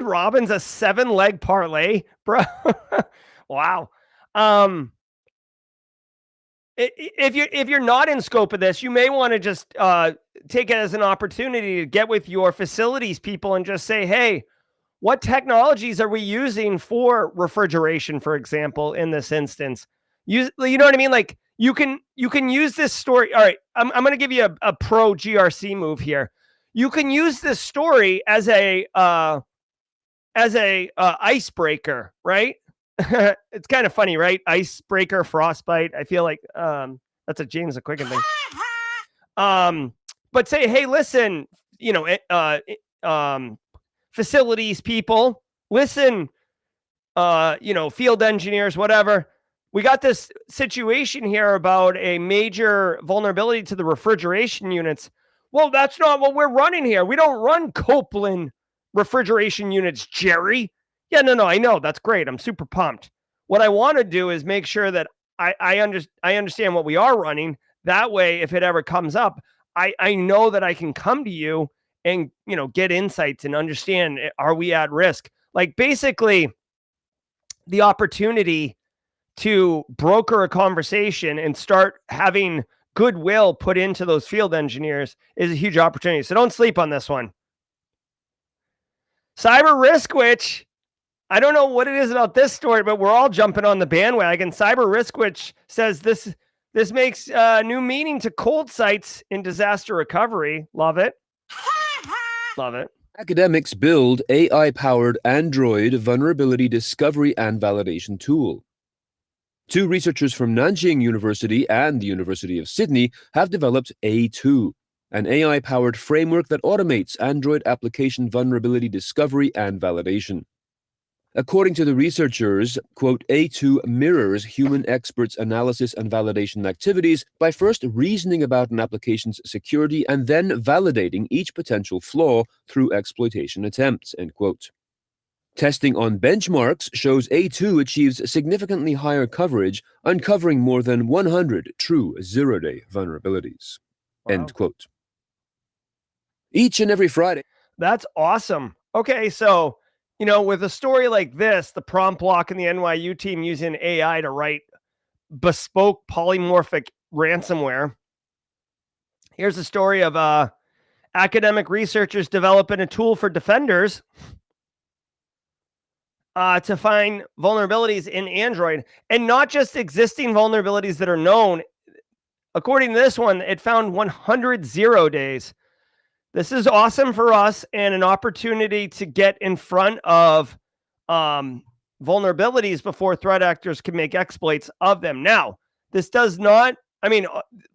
Robbins, a 7-leg parlay, bro. Wow. If you're not in scope of this, you may want to just take it as an opportunity to get with your facilities people and just say, hey, what technologies are we using for refrigeration, for example, in this instance? You know what I mean? Like you can use this story. All right, I'm going to give you a pro GRC move here. You can use this story as a icebreaker, right? It's kind of funny, right? Icebreaker, Frostbite. I feel like that's a James the Quicken thing. But say, hey, listen, facilities people, listen, field engineers, whatever. We got this situation here about a major vulnerability to the refrigeration units. Well, that's not what we're running here. We don't run Copeland refrigeration units, Jerry. Yeah, no, I know. That's great. I'm super pumped. What I want to do is make sure that I understand what we are running. That way, if it ever comes up, I know that I can come to you and, get insights and understand, are we at risk? Like basically the opportunity to broker a conversation and start having goodwill put into those field engineers is a huge opportunity. So don't sleep on this one. Cyber risk, which I don't know what it is about this story, but we're all jumping on the bandwagon. Cyber risk, which says this This makes new meaning to cold sites in disaster recovery. Love it. Love it. Academics build AI-powered Android vulnerability discovery and validation tool. 2 researchers from Nanjing University and the University of Sydney have developed A2, an AI-powered framework that automates Android application vulnerability discovery and validation. According to the researchers, quote, A2 mirrors human experts' analysis and validation activities by first reasoning about an application's security and then validating each potential flaw through exploitation attempts, end quote. Testing on benchmarks shows A2 achieves significantly higher coverage, uncovering more than 100 true zero-day vulnerabilities, end quote. Each and every Friday. That's awesome. Okay, so, with a story like this, the PromptLock and the NYU team using AI to write bespoke polymorphic ransomware. Here's a story of academic researchers developing a tool for defenders to find vulnerabilities in Android, and not just existing vulnerabilities that are known. According to this one, it found 100 0 days. This is awesome for us and an opportunity to get in front of vulnerabilities before threat actors can make exploits of them. Now, this does not,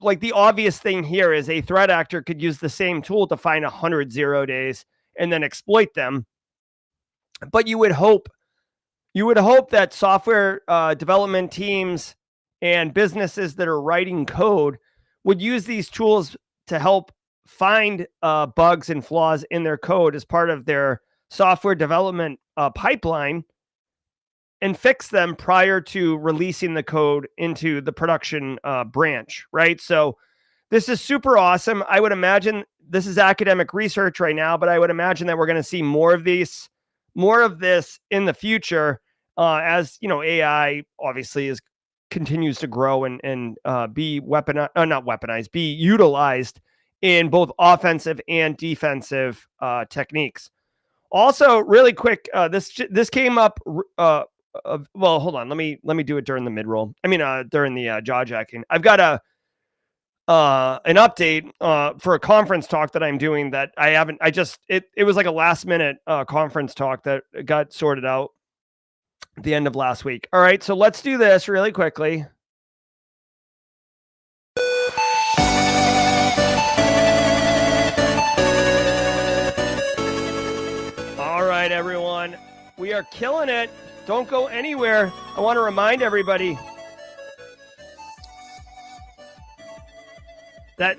like the obvious thing here is a threat actor could use the same tool to find 100 0 days and then exploit them. But you would hope that software development teams and businesses that are writing code would use these tools to help find bugs and flaws in their code as part of their software development pipeline and fix them prior to releasing the code into the production branch, right? So this is super awesome. I would imagine this is academic research right now, but I would imagine that we're going to see more of this in the future as AI obviously continues to grow and be be utilized in both offensive and defensive techniques. Also, really quick, this came up. Well, hold on. Let me do it during the mid roll. During the jawjacking. I've got an update for a conference talk that I'm doing that I haven't. It was like a last minute conference talk that got sorted out at the end of last week. All right, so let's do this really quickly. All right, everyone, we are killing it. Don't go anywhere. I want to remind everybody that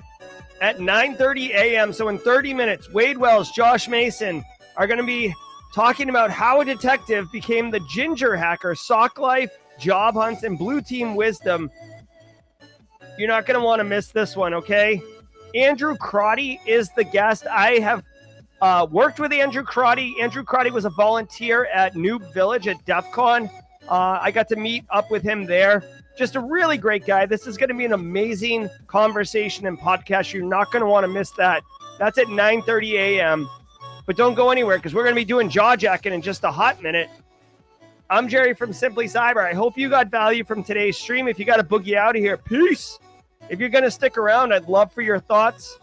at 9:30 a.m., so in 30 minutes, Wade Wells, Josh Mason are going to be talking about how a detective became the ginger hacker, sock life, job hunts, and blue team wisdom. You're not going to want to miss this one, okay? Andrew Crotty is the guest. I have worked with Andrew Crotty. Andrew Crotty was a volunteer at Noob Village at DEF CON. I got to meet up with him there. Just a really great guy. This is going to be an amazing conversation and podcast. You're not going to want to miss that. That's at 9:30 a.m. But don't go anywhere because we're going to be doing Jawjacking in just a hot minute. I'm Jerry from Simply Cyber. I hope you got value from today's stream. If you got to boogie out of here, peace. If you're going to stick around, I'd love for your thoughts.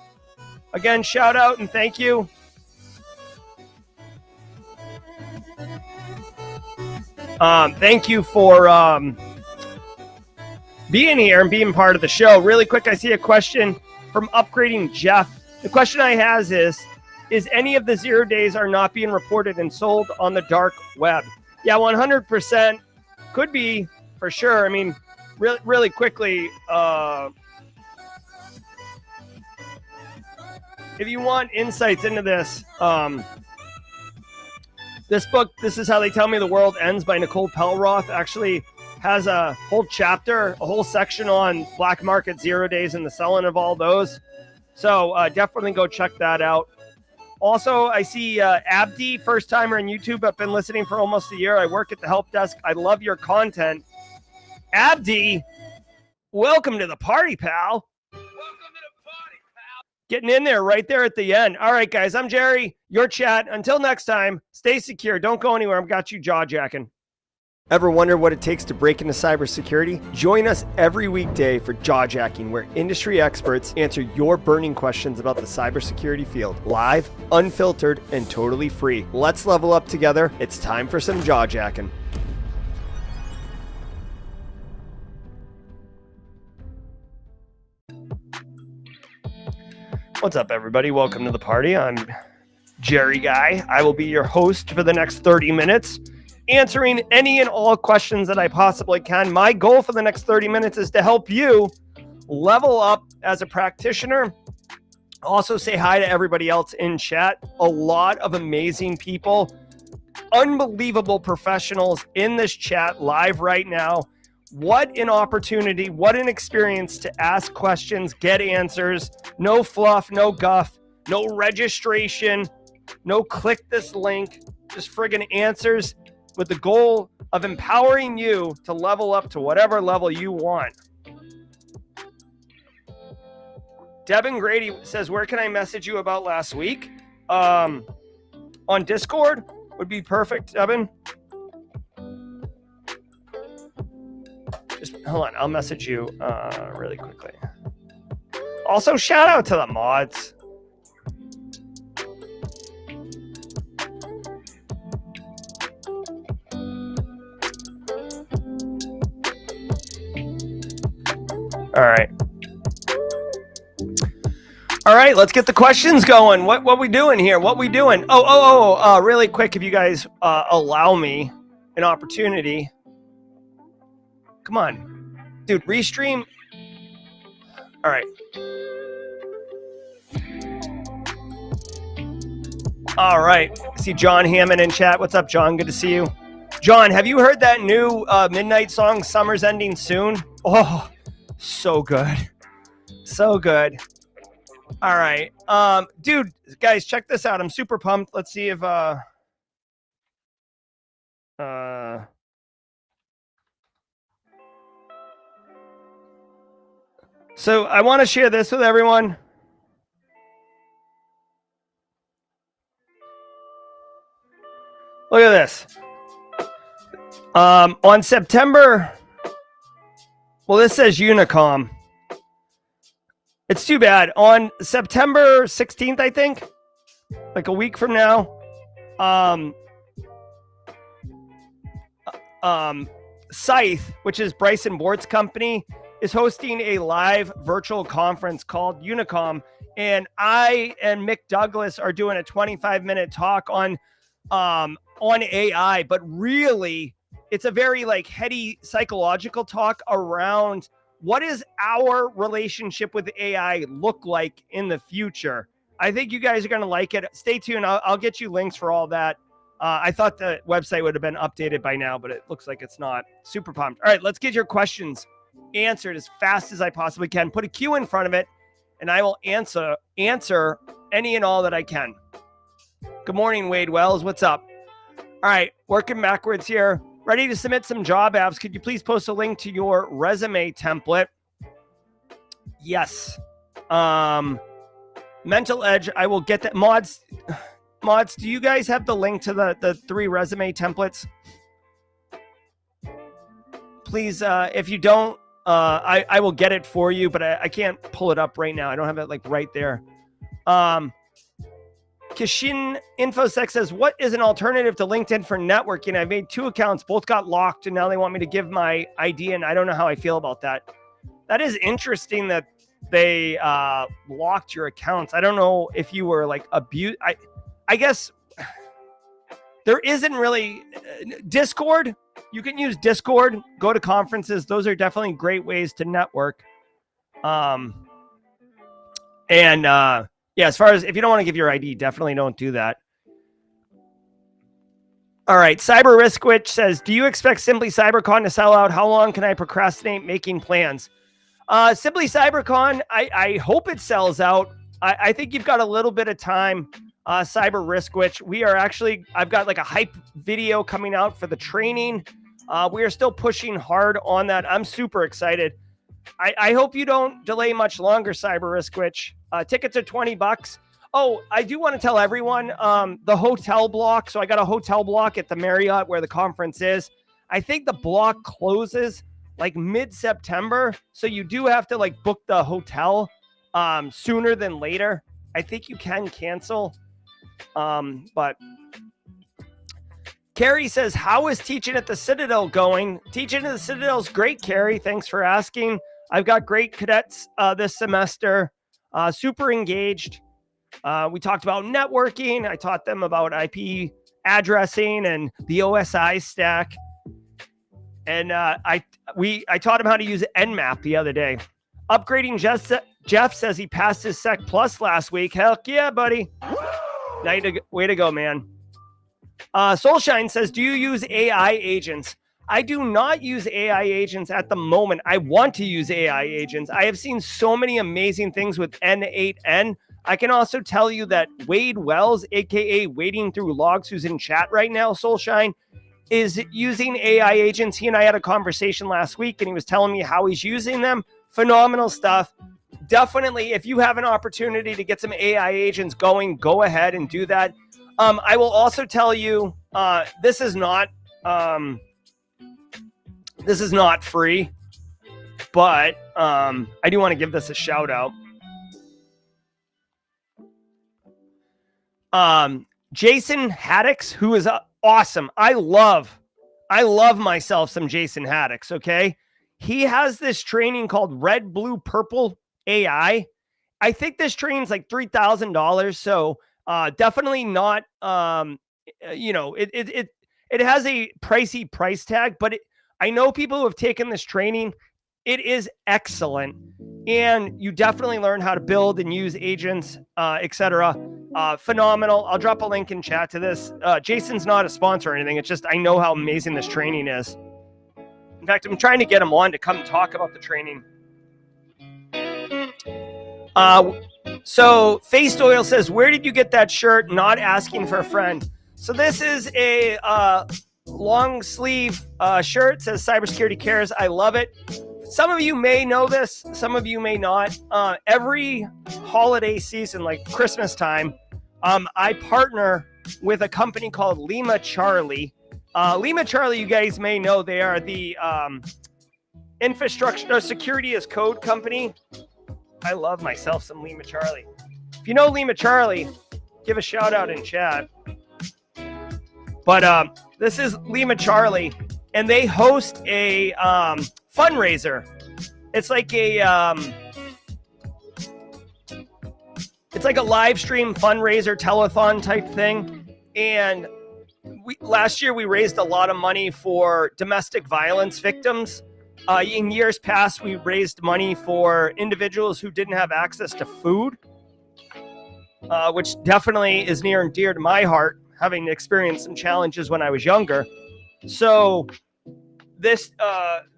Again, shout out and thank you. Thank you for being here and being part of the show. Really quick, I see a question from Upgrading Jeff. The question I has is any of the 0 days are not being reported and sold on the dark web? Yeah, 100% could be for sure. Really quickly, if you want insights into this, this book, This Is How They Tell Me the World Ends by Nicole Pelroth, actually has a whole chapter, a whole section on black market 0 days and the selling of all those. So definitely go check that out. Also, I see Abdi, first timer on YouTube. I've been listening for almost a year. I work at the help desk. I love your content. Abdi, welcome to the party, pal. Getting in there right there at the end. All right, guys, I'm Jerry, your chat. Until next time, stay secure. Don't go anywhere. I've got you jawjacking. Ever wonder what it takes to break into cybersecurity? Join us every weekday for Jawjacking, where industry experts answer your burning questions about the cybersecurity field. Live, unfiltered, and totally free. Let's level up together. It's time for some Jawjacking. What's up, everybody? Welcome to the party. I'm Jerry Guy. I will be your host for the next 30 minutes, answering any and all questions that I possibly can. My goal for the next 30 minutes is to help you level up as a practitioner. Also say hi to everybody else in chat. A lot of amazing people, unbelievable professionals in this chat live right now. What an opportunity, what an experience to ask questions, get answers, no fluff, no guff, no registration, no click this link, just friggin' answers with the goal of empowering you to level up to whatever level you want. Devin Grady says, where can I message you about last week? On Discord would be perfect, Devin. Just hold on, I'll message you really quickly. Also, shout out to the mods. All right, let's get the questions going. What we doing here? What we doing? Really quick, if you guys allow me an opportunity. Come on, dude, restream. All right. All right. I see John Hammond in chat. What's up, John? Good to see you. John, have you heard that new Midnight song, Summer's Ending Soon? Oh, so good. So good. All right. Dude, guys, check this out. I'm super pumped. Let's see if so I want to share this with everyone. Look at this. On September, well, this says Unicom. It's too bad. On September 16th, I think, like a week from now, Scythe, which is Bryson Bort's company, is hosting a live virtual conference called Unicom, and I and Mick Douglas are doing a 25-minute talk on AI, but really, it's a very like heady psychological talk around what does our relationship with AI look like in the future. I think you guys are going to like it. Stay tuned. I'll get you links for all that. I thought the website would have been updated by now, but it looks like it's not. Super pumped. All right, let's get your questions answered as fast as I possibly can. Put a Q in front of it, and I will answer any and all that I can. Good morning, Wade Wells. What's up? All right, working backwards here. Ready to submit some job apps. Could you please post a link to your resume template? Yes. Mental Edge, I will get that. Mods, do you guys have the link to the 3 resume templates? Please, if you don't, I will get it for you, but I can't pull it up right now. I don't have it like right there. Kishin InfoSec says, what is an alternative to LinkedIn for networking? I made 2 accounts, both got locked, and now they want me to give my ID, and I don't know how I feel about that. That is interesting that they locked your accounts. I don't know if you were like abused. I guess there isn't really Discord. You can use Discord, go to conferences. Those are definitely great ways to network. Yeah, as far as if you don't want to give your ID, definitely don't do that. All right. Cyber Risk Witch says, do you expect Simply CyberCon to sell out? How long can I procrastinate making plans? Simply CyberCon, I hope it sells out. I think you've got a little bit of time. Cyber Risk Witch, I've got like a hype video coming out for the training. We are still pushing hard on that. I'm super excited. I hope you don't delay much longer, Cyber Risk Witch. Tickets are $20. Oh, I do want to tell everyone the hotel block. So I got a hotel block at the Marriott where the conference is. I think the block closes like mid-September. So you do have to like book the hotel sooner than later. I think you can cancel. But Carrie says, how is teaching at the Citadel going? Teaching at the Citadel is great, Carrie. Thanks for asking. I've got great cadets this semester, super engaged. We talked about networking. I taught them about IP addressing and the OSI stack. And I taught him how to use Nmap the other day. Upgrading Jeff says he passed his Sec Plus last week. Heck yeah, buddy. Way to go, man. Soulshine says, do you use AI agents? I do not use AI agents at the moment. I want to use AI agents. I have seen so many amazing things with N8N. I can also tell you that Wade Wells, aka Wading Through Logs, who's in chat right now, Soulshine, is using AI agents. He and I had a conversation last week, and he was telling me how he's using them. Phenomenal stuff. Definitely, if you have an opportunity to get some AI agents going, go ahead and do that. I will also tell you, this is not free, but I do want to give this a shout out. Jason Haddix, who is awesome. I love myself some Jason Haddix. Okay. He has this training called Red, Blue, Purple AI. I think this training's like $3,000. So, definitely not, it has a pricey price tag, but I know people who have taken this training. It is excellent. And you definitely learn how to build and use agents, etc. Phenomenal. I'll drop a link in chat to this. Jason's not a sponsor or anything. It's just, I know how amazing this training is. In fact, I'm trying to get him on to come talk about the training. So Faced Oil says, where did you get that shirt? Not asking for a friend. So this is a long sleeve shirt. It says Cybersecurity Cares. I love it. Some of you may know this. Some of you may not. Every holiday season, like Christmas time, I partner with a company called Lima Charlie. Lima Charlie, you guys may know, they are the infrastructure security as code company. I love myself some Lima Charlie. If you know Lima Charlie, give a shout out in chat. But this is Lima Charlie, and they host a fundraiser. It's like a live stream fundraiser telethon type thing. And last year we raised a lot of money for domestic violence victims. In years past, we raised money for individuals who didn't have access to food, which definitely is near and dear to my heart, having experienced some challenges when I was younger. So this,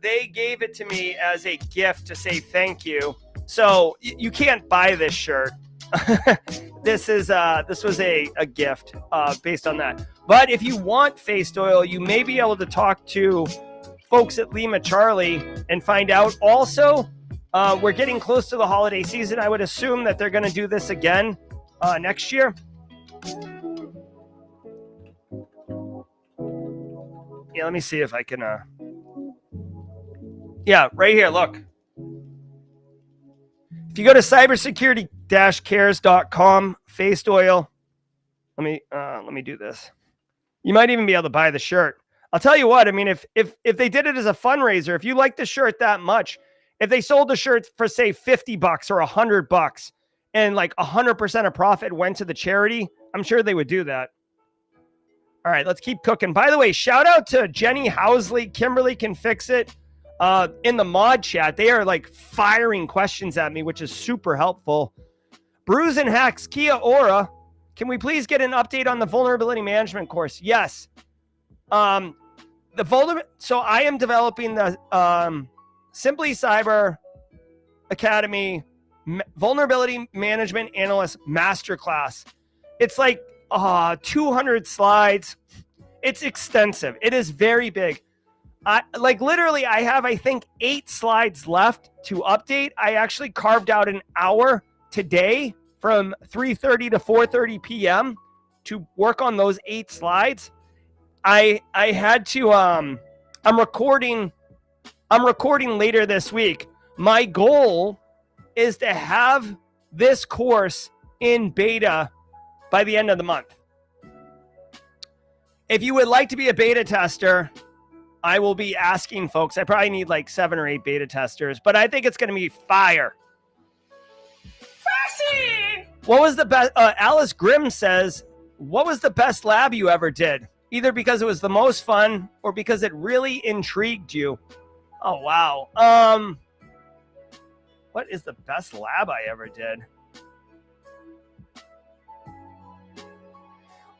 they gave it to me as a gift to say thank you. So you can't buy this shirt. This was a gift based on that. But if you want Faced Oil, you may be able to talk to folks at Lima Charlie and find out. Also, we're getting close to the holiday season. I would assume that they're going to do this again next year. Yeah, let me see if I can. Yeah, right here. Look. If you go to cybersecurity-cares.com, Faced Oil. Let me do this. You might even be able to buy the shirt. I'll tell you what, I mean, if they did it as a fundraiser, if you like the shirt that much, if they sold the shirt for say $50 or $100 and like 100% of profit went to the charity, I'm sure they would do that. All right, let's keep cooking. By the way, shout out to Jenny Housley. Kimberly can fix it in the mod chat. They are like firing questions at me, which is super helpful. Brews and Hacks, Kia Ora. Can we please get an update on the vulnerability management course? Yes. So I am developing the Simply Cyber Academy Vulnerability Management Analyst Masterclass. It's like 200 slides. It's extensive. It is very big. I have, I think, 8 slides left to update. I actually carved out an hour today from 3:30 to 4:30 p.m. to work on those 8 slides. I had to I'm recording later this week. My goal is to have this course in beta by the end of the month. If you would like to be a beta tester, I will be asking folks. I probably need like 7 or 8 beta testers, but I think it's going to be fire. What was the best? Alice Grimm says, what was the best lab you ever did? Either because it was the most fun or because it really intrigued you. Oh, wow. What is the best lab I ever did?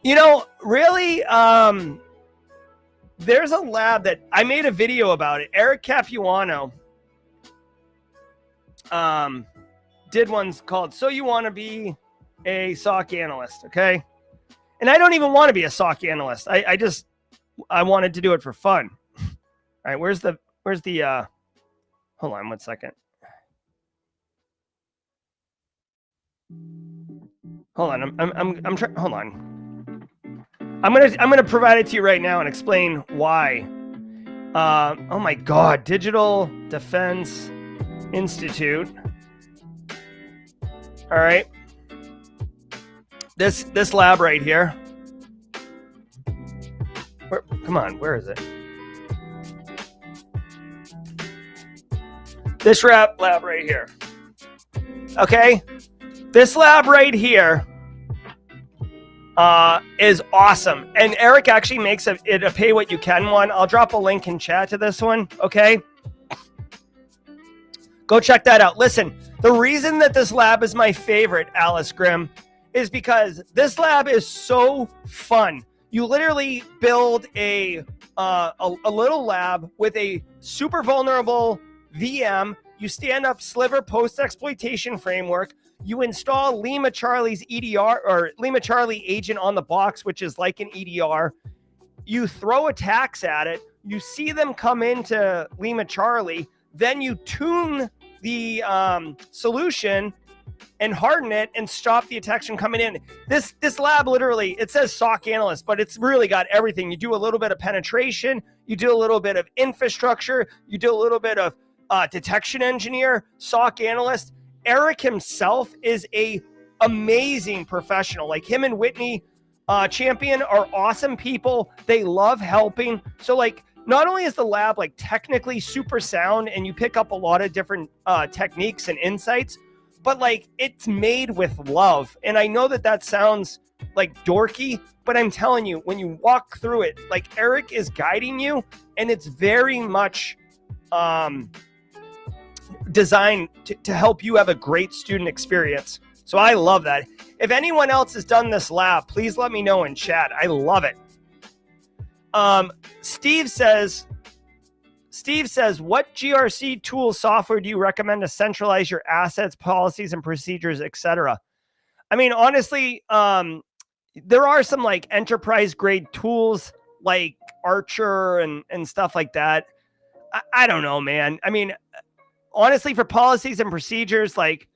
You know, really, there's a lab that I made a video about it. Eric Capuano did one called So You Want to Be a SOC Analyst, okay? And I don't even want to be a SOC analyst. I wanted to do it for fun. All right, where's the hold on 1 second. Hold on, I'm trying. Hold on. I'm gonna provide it to you right now and explain why. Oh my God, Digital Defense Institute. All right, this lab right here. Come on, where is it? This lab right here. Okay, this lab right here is awesome. And Eric actually makes it a pay what you can one. I'll drop a link in chat to this one. Okay, go check that out. Listen, the reason that this lab is my favorite, Alice Grimm, is because this lab is so fun. You literally build a little lab with a super vulnerable VM. You stand up Sliver post-exploitation framework. You install Lima Charlie's EDR or Lima Charlie agent on the box, which is like an EDR. You throw attacks at it. You see them come into Lima Charlie. Then you tune the solution and harden it and stop the attacks from coming in. This lab literally, it says SOC analyst, but it's really got everything. You do a little bit of penetration, you do a little bit of infrastructure, you do a little bit of detection engineer, SOC analyst. Eric himself is a amazing professional. Like him and Whitney Champion are awesome people. They love helping. So like, not only is the lab like technically super sound and you pick up a lot of different techniques and insights, but like it's made with love. And I know that sounds like dorky, but I'm telling you, when you walk through it, like Eric is guiding you, and it's very much designed to help you have a great student experience. So I love that. If anyone else has done this lab, please let me know in chat. I love it. Steve says, what GRC tools software do you recommend to centralize your assets, policies, and procedures, etc.? I mean, honestly, there are some like enterprise grade tools like Archer and stuff like that. I don't know, man. I mean, honestly, for policies and procedures, like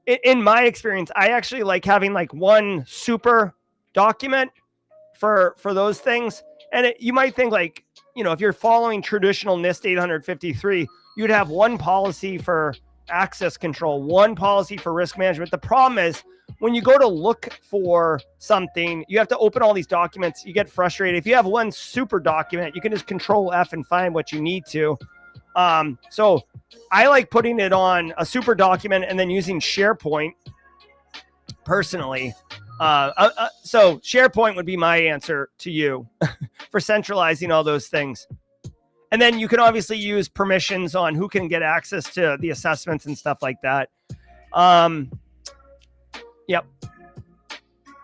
in my experience, I actually like having like one super document for those things. And you might think like, you know, if you're following traditional NIST 853, you'd have one policy for access control, one policy for risk management. The problem is when you go to look for something, you have to open all these documents. You get frustrated. If you have one super document, you can just Control F and find what you need to. So I like putting it on a super document and then using SharePoint personally. So SharePoint would be my answer to you for centralizing all those things. And then you can obviously use permissions on who can get access to the assessments and stuff like that. Yep.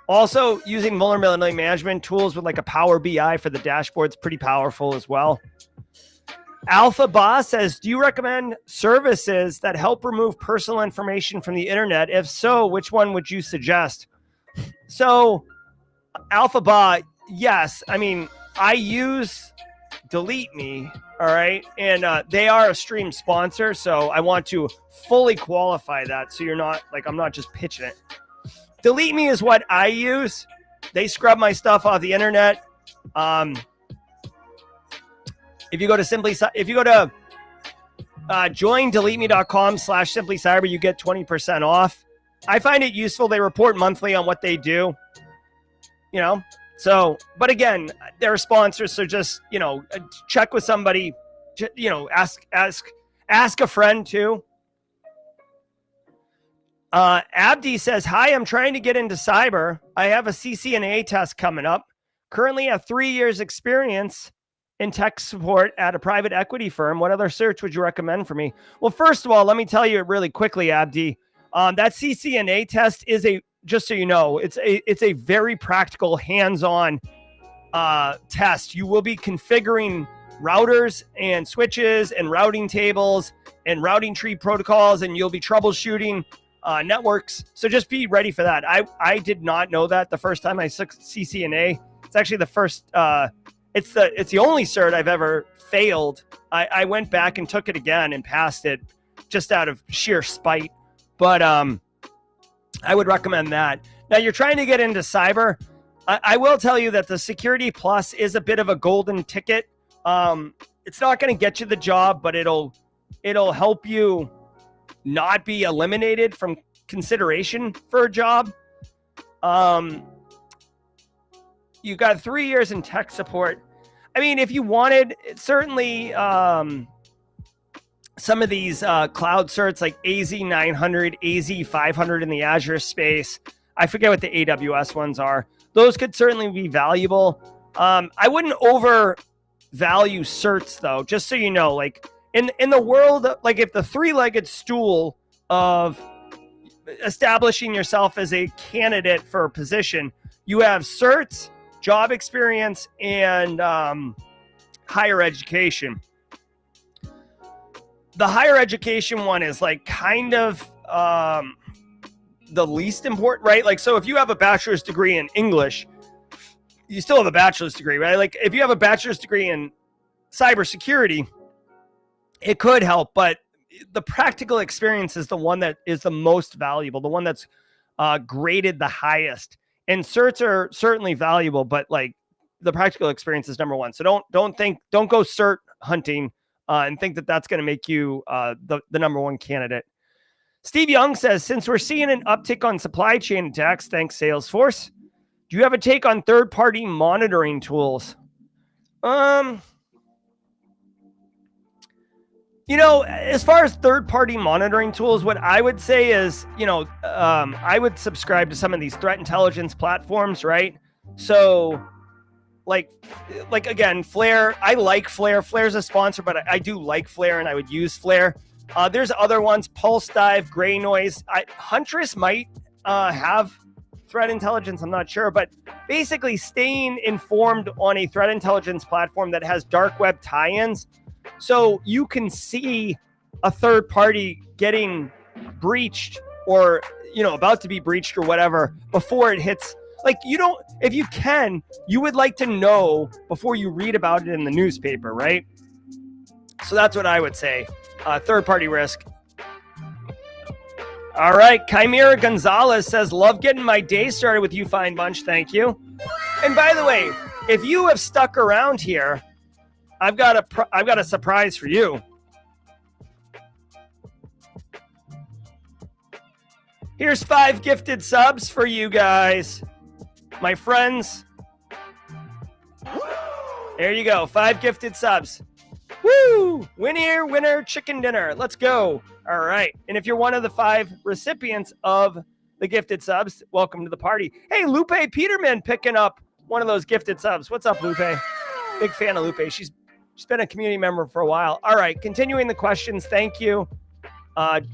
Also using vulnerability management tools with like a Power BI for the dashboard's pretty powerful as well. Alpha Boss says, do you recommend services that help remove personal information from the internet? If so, which one would you suggest? So Alpha Bot, yes. I mean, I use Delete Me, all right? And they are a stream sponsor, so I want to fully qualify that so you're not, like, I'm not just pitching it. Delete Me is what I use. They scrub my stuff off the internet. If you go to joindeleteme.com/simplycyber, you get 20% off. I find it useful. They report monthly on what they do, you know. So, but again, they're sponsors, so just, you know, check with somebody, you know, ask a friend too. Abdi says, hi, I'm trying to get into cyber. I have a CCNA test coming up. Currently have 3 years experience in tech support at a private equity firm. What other search would you recommend for me? Well, first of all, let me tell you really quickly, Abdi. That CCNA test is just so you know, it's a very practical, hands-on test. You will be configuring routers and switches and routing tables and routing tree protocols, and you'll be troubleshooting networks. So just be ready for that. I did not know that the first time I took CCNA. It's actually the first. It's the only cert I've ever failed. I went back and took it again and passed it just out of sheer spite. But I would recommend that. Now you're trying to get into cyber. I will tell you that the Security Plus is a bit of a golden ticket. It's not going to get you the job, but it'll help you not be eliminated from consideration for a job. You got 3 years in tech support. I mean, if you wanted, certainly some of these cloud certs like AZ900, AZ500 in the Azure space. I forget what the AWS ones are. Those could certainly be valuable. I wouldn't overvalue certs though, just so you know, like in the world, like if the three-legged stool of establishing yourself as a candidate for a position, you have certs, job experience, and higher education. The higher education one is like kind of the least important, right? Like, so if you have a bachelor's degree in English, you still have a bachelor's degree, right? Like if you have a bachelor's degree in cybersecurity, it could help, but the practical experience is the one that is the most valuable, the one that's graded the highest. And certs are certainly valuable, but like the practical experience is number one. So don't go cert hunting and think that that's going to make you the number one candidate. Steve Young says, since we're seeing an uptick on supply chain attacks, thanks Salesforce, do you have a take on third-party monitoring tools? You know, as far as third-party monitoring tools, what I would say is, you know, I would subscribe to some of these threat intelligence platforms, right? So, like again, Flare. I like Flare. Flare's a sponsor, but I do like Flare, and I would use Flare. There's other ones: Pulse Dive, Gray Noise. Huntress might have threat intelligence. I'm not sure, but basically, staying informed on a threat intelligence platform that has dark web tie-ins. So you can see a third party getting breached or, you know, about to be breached or whatever before it hits. Like, you don't, if you can, you would like to know before you read about it in the newspaper, right? So that's what I would say. Third party risk. All right. Chimera Gonzalez says, love getting my day started with you, fine bunch. Thank you. And by the way, if you have stuck around here, I've got a surprise for you. Here's 5 gifted subs for you guys, my friends. There you go, 5 gifted subs. Woo! Winner, chicken dinner. Let's go. All right. And if you're one of the 5 recipients of the gifted subs, welcome to the party. Hey, Lupe Peterman picking up one of those gifted subs. What's up, Lupe? Big fan of Lupe. She's been a community member for a while. All right, continuing the questions. Thank you,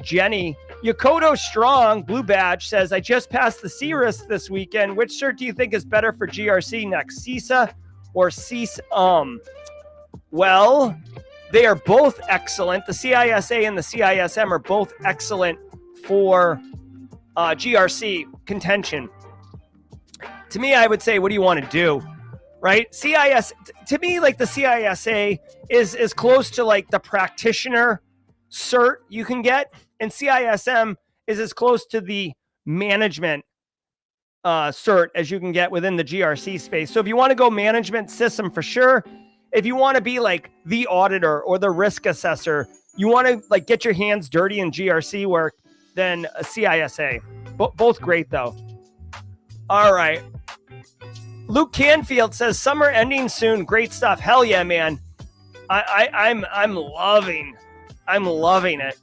Jenny. Yokoto Strong, Blue Badge, says, I just passed the CRIS this weekend. Which cert do you think is better for GRC next, CISA or CISM? Well, they are both excellent. The CISA and the CISM are both excellent for GRC contention. To me, I would say, what do you want to do? Right? CIS, to me, like the CISA is close to like the practitioner cert you can get, and CISM is as close to the management cert as you can get within the GRC space. So if you want to go management system for sure, if you want to be like the auditor or the risk assessor, you want to like get your hands dirty in GRC work, then a CISA. Both great though. All right. Luke Canfield says summer ending soon. Great stuff. Hell yeah, man. I'm loving it.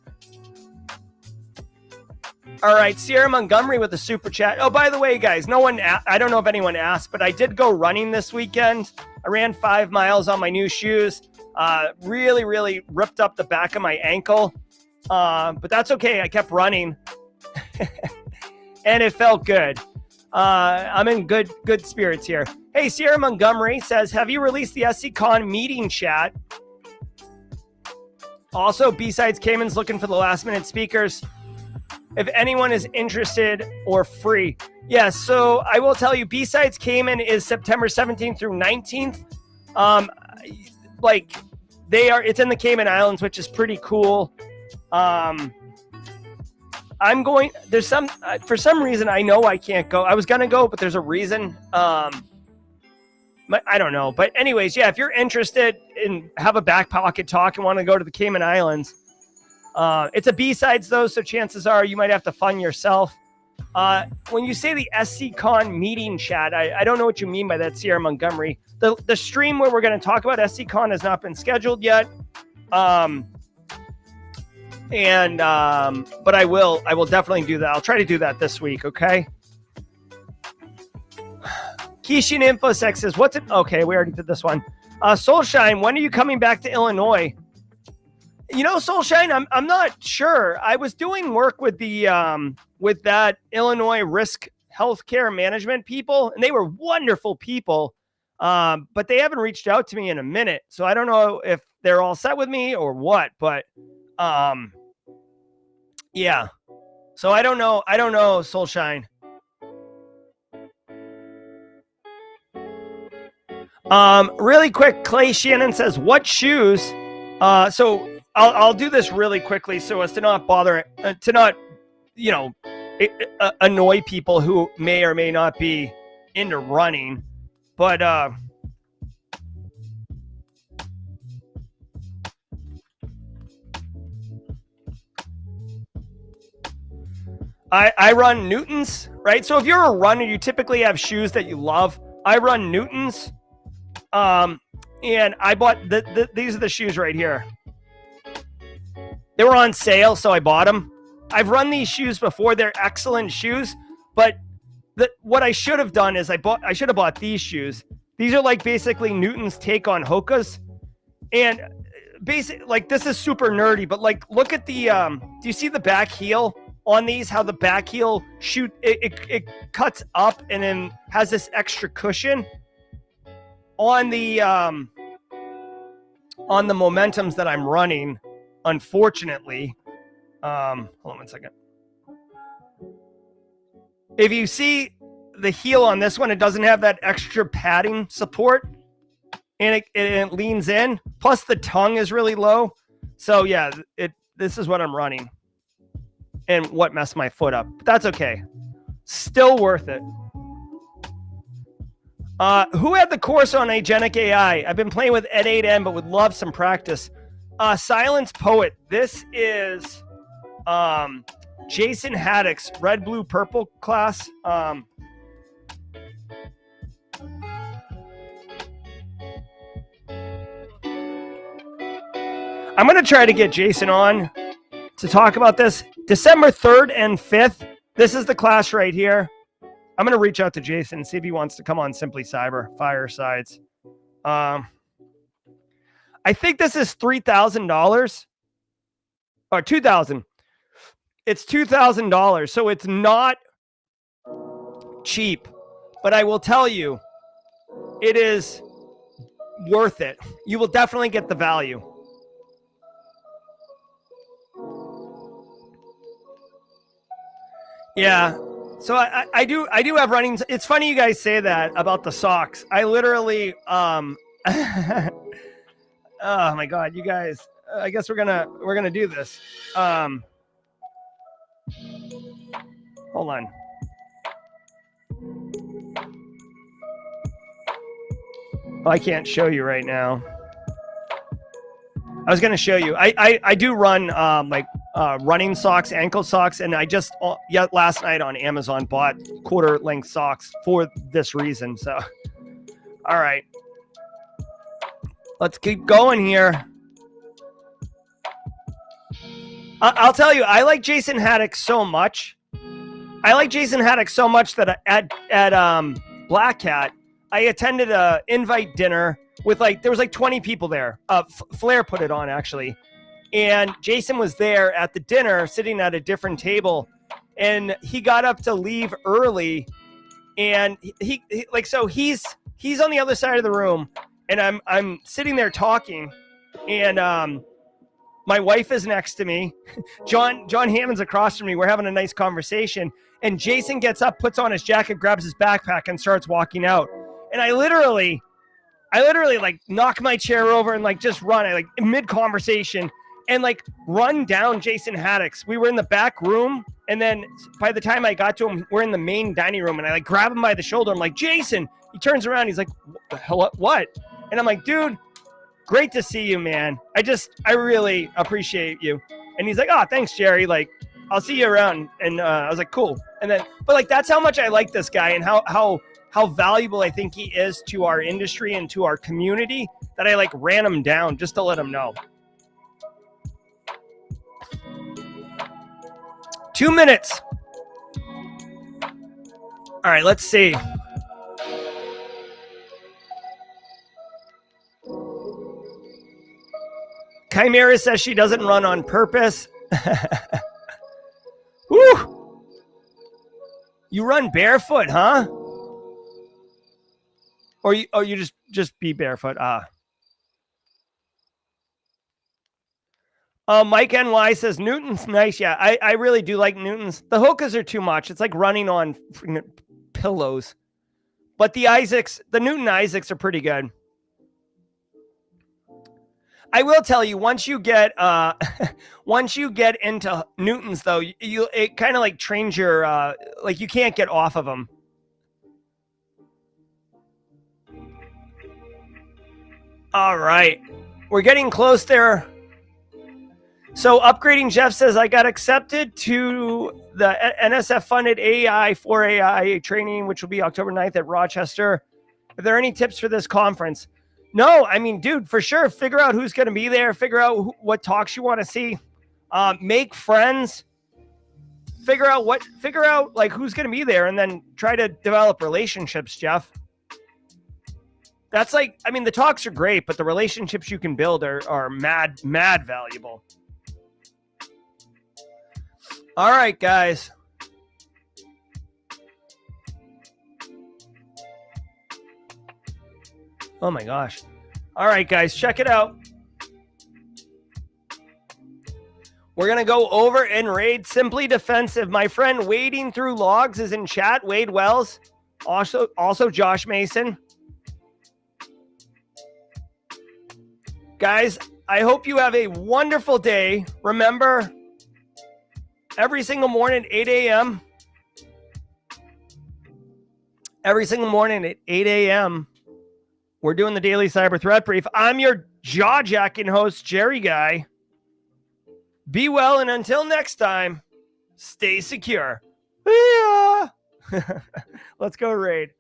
All right, Sierra Montgomery with the super chat. Oh, by the way, guys, I don't know if anyone asked, but I did go running this weekend. I ran 5 miles on my new shoes. Really, really ripped up the back of my ankle. But that's okay. I kept running and it felt good. I'm in good spirits here. Hey, Sierra Montgomery says, have you released the SCCon meeting chat? Also, B-Sides Cayman's looking for the last minute speakers. If anyone is interested or free. Yeah, so I will tell you, B-Sides Cayman is September 17th through 19th. It's in the Cayman Islands, which is pretty cool. For some reason, I know I can't go. I was going to go, but there's a reason. I don't know. But anyways, yeah, if you're interested in have a back pocket talk and want to go to the Cayman Islands, it's a B-Sides though, so chances are you might have to fund yourself. When you say the SCCon meeting chat, I don't know what you mean by that, Sierra Montgomery. The stream where we're going to talk about SCCon has not been scheduled yet. But I will definitely do that. I'll try to do that this week, okay? Kishin InfoSec says, okay, we already did this one. Soulshine, when are you coming back to Illinois? You know, Soulshine, I'm not sure. I was doing work with with that Illinois risk healthcare management people, and they were wonderful people. But they haven't reached out to me in a minute. So I don't know if they're all set with me or what, but yeah. So I don't know, Soulshine. Really quick, Clay Shannon says, what shoes? So I'll do this really quickly so as to not bother, annoy people who may or may not be into running. But I run Newtons, right? So if you're a runner, you typically have shoes that you love. I run Newtons. And I bought these are the shoes right here. They were on sale, so I bought them. I've run these shoes before. They're excellent shoes, but what I should have done is I should have bought these shoes. These are like basically Newton's take on Hoka's. And this is super nerdy, but like, look at the, do you see the back heel on these? How the back heel it cuts up and then has this extra cushion on the momentums that I'm running. Unfortunately, hold on one second. If you see the heel on this one, it doesn't have that extra padding support, and it leans in. Plus, the tongue is really low. So yeah, this is what I'm running, and what messed my foot up. But that's okay. Still worth it. Who had the course on agentic AI? I've been playing with at 8N, but would love some practice. Silence Poet. This is Jason Haddock's red, blue, purple class. I'm going to try to get Jason on to talk about this. December 3rd and 5th. This is the class right here. I'm going to reach out to Jason and see if he wants to come on Simply Cyber Firesides. I think this is $3,000 or $2,000. It's $2,000. So it's not cheap, but I will tell you, it is worth it. You will definitely get the value. Yeah. So I do have running. It's funny you guys say that about the socks. I literally, oh my God, you guys, I guess we're gonna do this. Hold on. Oh, I can't show you right now. I was going to show you. I do run running socks, ankle socks, and I just last night on Amazon bought quarter length socks for this reason. So, all right, let's keep going here. I'll tell you, I like Jason Haddock so much. That at Black Hat, I attended a invite dinner with there was 20 people there. Flair put it on actually. And Jason was there at the dinner sitting at a different table, and he got up to leave early, and he so he's on the other side of the room, and I'm sitting there talking, and my wife is next to me. John Hammond's across from me. We're having a nice conversation, and Jason gets up, puts on his jacket, grabs his backpack, and starts walking out. And I literally knock my chair over and just run mid conversation and run down Jason Haddock's. We were in the back room, and then by the time I got to him, we're in the main dining room, and I grab him by the shoulder. I'm like, Jason. He turns around. He's like, what the hell? What? And I'm like, dude, great to see you, man. I really appreciate you. And he's like, oh, thanks, Jerry. I'll see you around. And I was like, cool. And then, but that's how much I like this guy and how valuable I think he is to our industry and to our community that I ran him down just to let him know. 2 minutes. All right, let's see. Chimera says she doesn't run on purpose. Woo! You run barefoot, huh? Or you just be barefoot? Mike NY says Newton's nice. Yeah, I really do like Newton's. The Hokas are too much. It's like running on pillows. But the Newton Isaacs are pretty good. I will tell you, once you get into Newtons, though, it kind of trains your you can't get off of them. All right, we're getting close there. So upgrading Jeff says I got accepted to the NSF funded AI for AI training, which will be October 9th at Rochester. Are there any tips for this conference? No, I mean, dude, for sure. Figure out who's going to be there. Figure out what talks you want to see. Make friends. Figure out who's going to be there, and then try to develop relationships, Jeff. That's the talks are great, but the relationships you can build are mad valuable. All right, guys. Oh my gosh. All right, guys, check it out. We're going to go over and raid Simply Defensive. My friend Wading Through Logs is in chat. Wade Wells. Also Josh Mason. Guys, I hope you have a wonderful day. Remember, every single morning at 8 a.m. Every single morning at 8 a.m., we're doing the daily cyber threat brief. I'm your Jawjacking host, Jerry Guy. Be well, and until next time, stay secure. Yeah. Let's go raid.